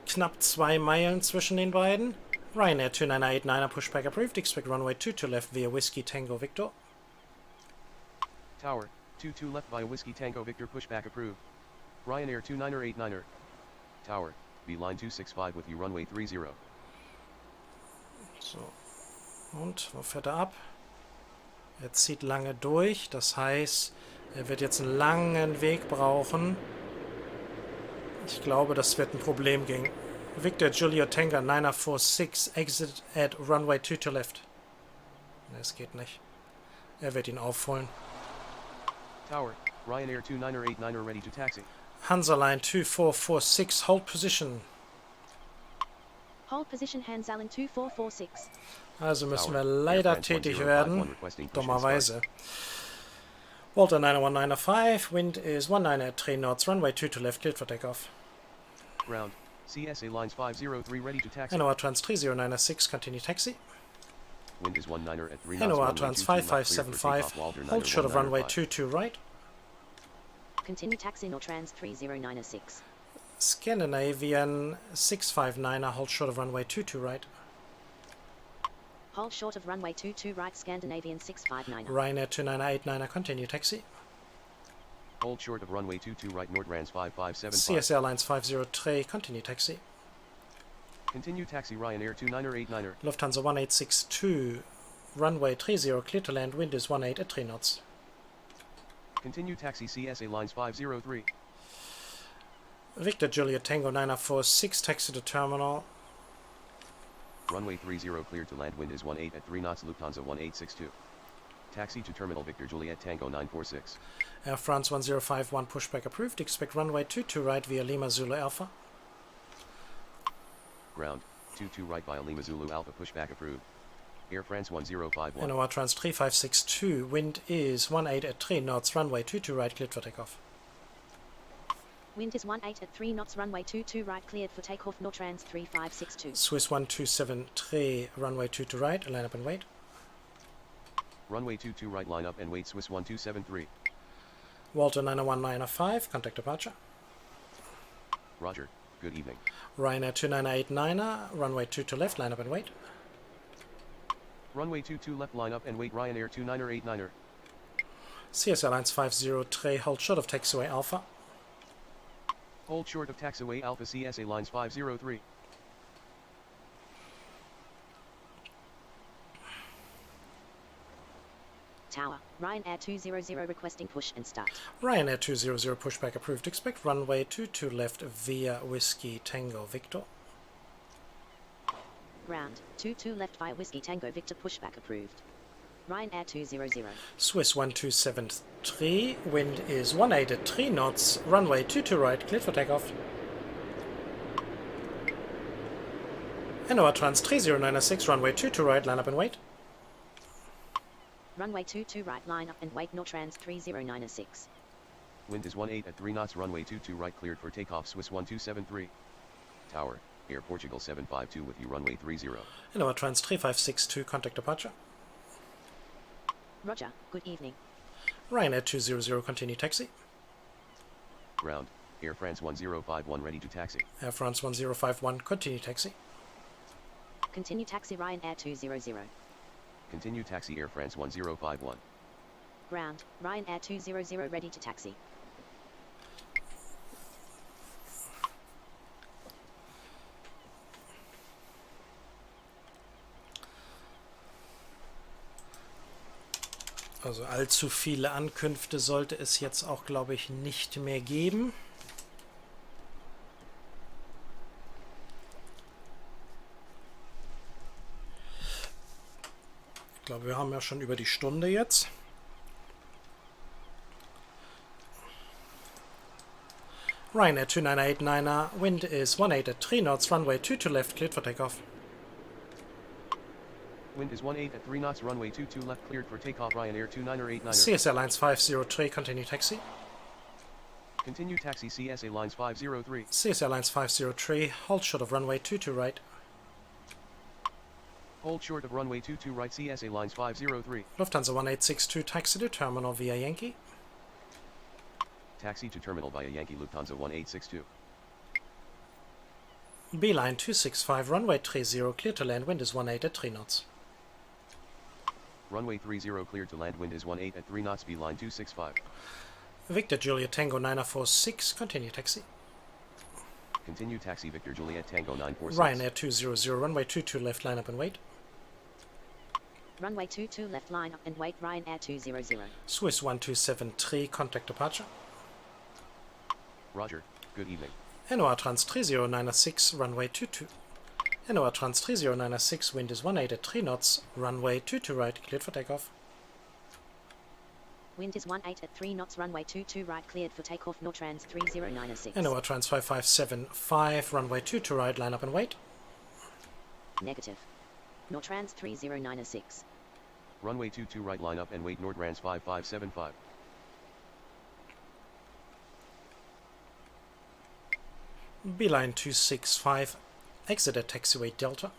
knapp 2 Meilen zwischen den beiden. Ryanair 2989er pushback approved. Expect runway 22 left via Whiskey Tango Victor. Tower, 22 left via Whiskey Tango Victor pushback approved. Ryanair 29er89er. Tower, be line 265 with you runway 30. So. Und, wo fährt er ab? Er zieht lange durch. Das heißt, er wird jetzt einen langen Weg brauchen. Ich glaube, das wird ein Problem gegen Victor Juliet Tango 946 exit at runway 22 left. Ne, es geht nicht. Er wird ihn aufholen. Tower, Ryanair 29er89er ready to taxi. Hansa Line 2446, hold position. Hold position, Hansalin 2446. Also müssen wir leider tätig werden. Dummerweise. Walter 91905, wind is 19 at 3 knots, runway 22 left, cleared for takeoff. Ground, CSA lines 503 ready to taxi. NOR Trans 3096, continue taxi. Wind is 19er at 3 knots. NOR Trans 5575, hold short of runway 22 right. Continue taxi, Nortrans 3096. Scandinavian 659er, hold short of runway 22 right. Hold short of runway 22 right, Scandinavian 659. Ryanair 2989er, continue taxi. Hold short of runway 22 right, Nortrans 5575. CS Airlines 503, continue taxi. Continue taxi, Ryanair 29er89er. Lufthansa 1862, runway 30, clear to land, wind is 18 at 3 knots. Continue taxi, CSA lines 503. Victor Juliet Tango 946, taxi to terminal. Runway 30 cleared to land, wind is 18 at 3 knots, Lufthansa 1862. Taxi to terminal, Victor Juliet Tango 946. Air France 1051, pushback approved. Expect runway 22 right via Lima Zulu Alpha. Ground, 22 right via Lima Zulu Alpha, pushback approved. Air France 1051. NOR Trans 3562, wind is 18 at 3 knots, runway 22 right, cleared for takeoff. Wind is 18 at 3 knots, runway 22 right, cleared for takeoff, Nortrans 3562. Swiss 1273, runway 22 right, line up and wait. Runway 22 right, line up and wait, Swiss 1273. Walter 91905, contact departure. Roger, good evening. Ryanair 2989er, runway 22 left, line up and wait. Runway 22 left, line up and wait, Ryanair 29er89er. CS Airlines 503, hold short of taxiway Alpha. Hold short of taxiway Alpha, CSA lines 503. Tower, Ryanair 200 requesting push and start. Ryanair 200 pushback approved. Expect runway 22 left via Whiskey Tango Victor. Ground, 22 left via Whiskey Tango Victor pushback approved. Ryanair 200. Swiss 1273, wind is 18 at 3 knots, runway 22 right, cleared for takeoff. NOR Trans 3096, runway 22 right, line up and wait. Runway 22 right, line up and wait, Nortrans 3096. Wind is 18 at 3 knots, runway 22 right, cleared for takeoff, Swiss 1273. Tower, Air Portugal 752 with you, runway 30. NOR Trans 3562, contact departure. Roger, good evening. Ryanair 200, continue taxi. Ground, Air France 1051 ready to taxi. Air France 1051, continue taxi. Continue taxi, Ryanair 200. Continue taxi, Air France 1051. Ground, Ryanair 200 ready to taxi. Also allzu viele Ankünfte sollte es jetzt auch, glaube ich, nicht mehr geben. Ich glaube, wir haben ja schon über die Stunde jetzt. Ryanair 2989er, wind is 18 at 3 knots, runway 22 left, cleared for takeoff. Wind is 18 at 3 knots, runway 22 left, cleared for takeoff, Ryanair 29er89er. CS Airlines 503, continue taxi. Continue taxi, CSA lines 503. CS Airlines 503, hold short of runway 22 right. Hold short of runway 22 right CSA lines 503. Lufthansa 1862, taxi to terminal via Yankee. Taxi to terminal via Yankee Lufthansa 1862. Beeline 265, runway 30, clear to land, wind is 18 at 3 knots. Runway 30 cleared to land, wind is 18 at 3 knots, Beeline 265. Victor Juliet Tango 946, continue taxi. Continue taxi Victor Juliet Tango 946. Ryanair 200, runway 22 left, line up and wait. Runway 22 left, line up and wait, Ryanair 200. Swiss 1273, contact departure. Roger, good evening. NOR Trans 3096, runway 22. NOR Trans 3096, wind is 18 at 3 knots, runway 22 right, cleared for takeoff. Wind is 18 at 3 knots, runway 22 right, cleared for takeoff, Nortrans 3096. NOR Trans 5575, runway 22 right, line up and wait. Negative. Nortrans 3096. Runway 22 right, line up and wait, Nortrans 5575. Beeline 265, exit at taxiway Delta.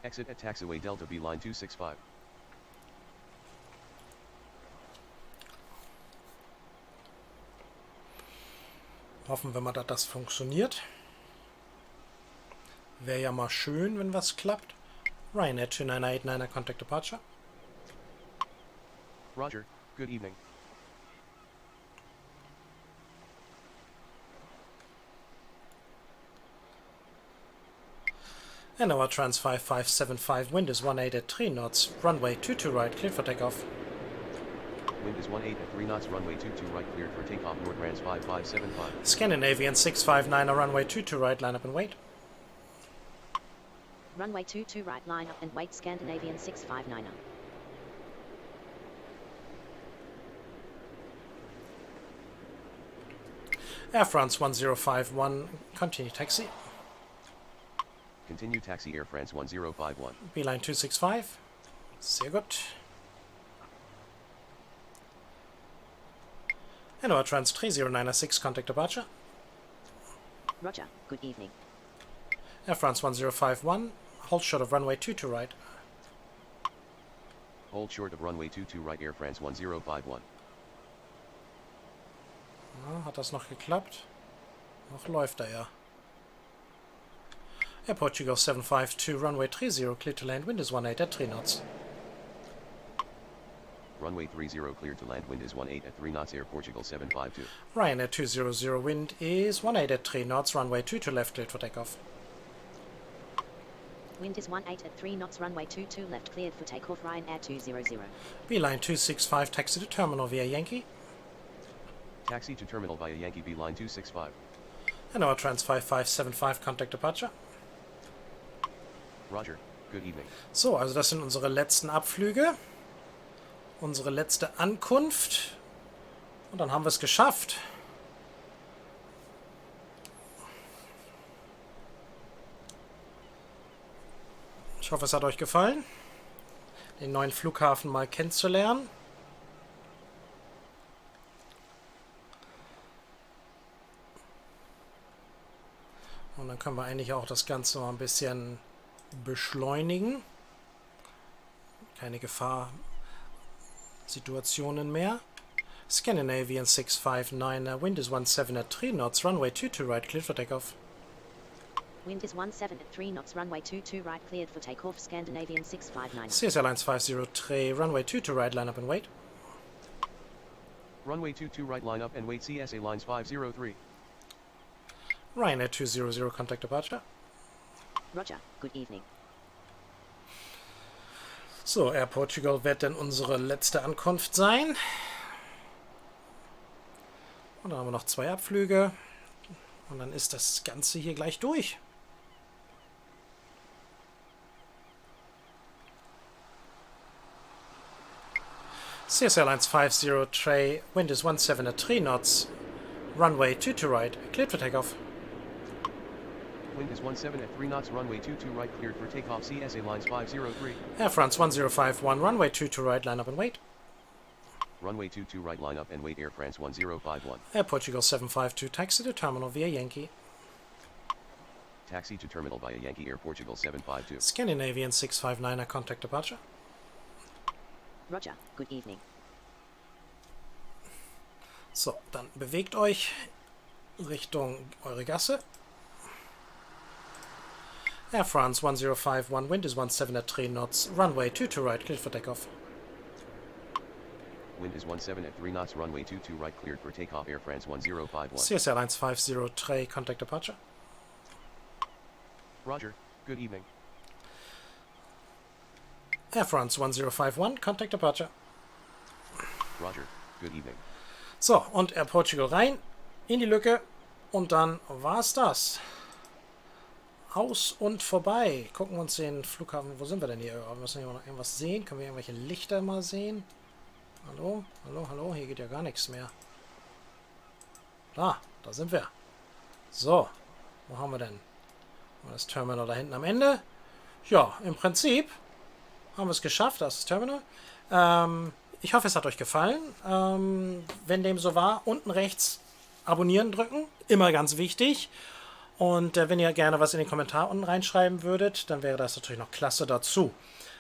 Exit at taxiway Delta, Beeline 265. Hoffen wir mal, dass das funktioniert. Wäre ja mal schön, wenn was klappt. Ryanair 2989, contact departure. Roger, good evening. NOR Trans 5575, wind is 18 at 3 knots, runway 22 right, cleared for takeoff. Wind is 18 at 3 knots, runway 22 right, cleared for takeoff, Nortrans 5575. Scandinavian 659, runway 22 right, line up and wait. Runway 22 right, line up and wait, Scandinavian 659er. Air France 1051, continue taxi. Continue taxi Air France 1051. Beeline 265, sehr gut. NOR Trans 3096, contact departure. Roger, good evening. Air France 1051, hold short of runway 22 right. Hold short of runway 22 right, Air France 1051. Na, hat das noch geklappt? Noch läuft er ja. Air Portugal 752, runway 30, clear to land, wind is 18 at 3 knots. Runway 30 cleared to land, wind is 18 at 3 knots, Air Portugal 752. Ryanair 200, wind is 18 at 3 knots, runway 22 left, cleared for takeoff. Wind is 18 at 3 knots, runway 22 left, cleared for takeoff, Ryanair 200. Beeline 265, taxi to terminal via Yankee. Taxi to terminal via Yankee, Beeline 265. NOR Trans 5575, contact departure. Roger, good evening. So, also das sind unsere letzten Abflüge. Unsere letzte Ankunft. Und dann haben wir es geschafft. Ich hoffe, es hat euch gefallen, den neuen Flughafen mal kennenzulernen. Und dann können wir eigentlich auch das Ganze mal ein bisschen beschleunigen. Keine Gefahrsituationen mehr. Scandinavian 659, wind is 17 at 3 knots, runway 22 right, cleared for takeoff. Wind is 17 at 3 knots, runway 22 right, cleared for takeoff, Scandinavian 659. CS Airlines 503, runway 22 right, line up and wait. Runway 22 right, line up and wait, CSA lines 503. Ryanair 200, contact departure. Roger, good evening. So, Air Portugal wird dann unsere letzte Ankunft sein. Und dann haben wir noch 2 Abflüge. Und dann ist das Ganze hier gleich durch. CS Airlines 50 Tray, wind is 17 at 3 knots, runway 22 right, cleared for takeoff. Wind is 17 at 3 knots, runway 22 right, cleared for takeoff, CSA lines 503. Air France 1051, runway 22 right, line up and wait. Runway 22 right, line up and wait, Air France 1051. Air Portugal 752, taxi to terminal via Yankee. Taxi to terminal via Yankee Air Portugal 752. Scandinavian 659er, contact departure. Roger, good evening. So, dann bewegt euch Richtung eure Gasse. Air France 1051, wind is 17 at 3 knots, runway 22 right, cleared for takeoff. Wind is 17 at 3 knots, runway 22 right, cleared for takeoff, Air France 1051. CSL 1503, contact departure. Roger, good evening. Air France 1051, contact departure. Roger, good evening. So, und Air Portugal rein, in die Lücke und dann war's das. Aus und vorbei. Gucken wir uns den Flughafen, wo sind wir denn hier? Wir müssen hier noch irgendwas sehen. Können wir irgendwelche Lichter mal sehen? Hallo, hallo, hallo, hier geht ja gar nichts mehr. Da sind wir. So, wo haben wir denn? Das Terminal da hinten am Ende. Ja, im Prinzip haben wir es geschafft. Das ist das Terminal. Ich hoffe, es hat euch gefallen. Wenn dem so war, unten rechts abonnieren drücken. Immer ganz wichtig. Und wenn ihr gerne was in den Kommentar unten reinschreiben würdet, dann wäre das natürlich noch klasse dazu.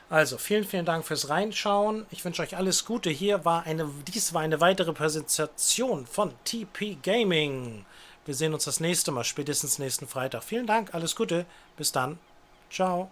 Also, vielen, vielen Dank fürs Reinschauen. Ich wünsche euch alles Gute. Dies war eine weitere Präsentation von TP Gaming. Wir sehen uns das nächste Mal, spätestens nächsten Freitag. Vielen Dank, alles Gute. Bis dann. Ciao.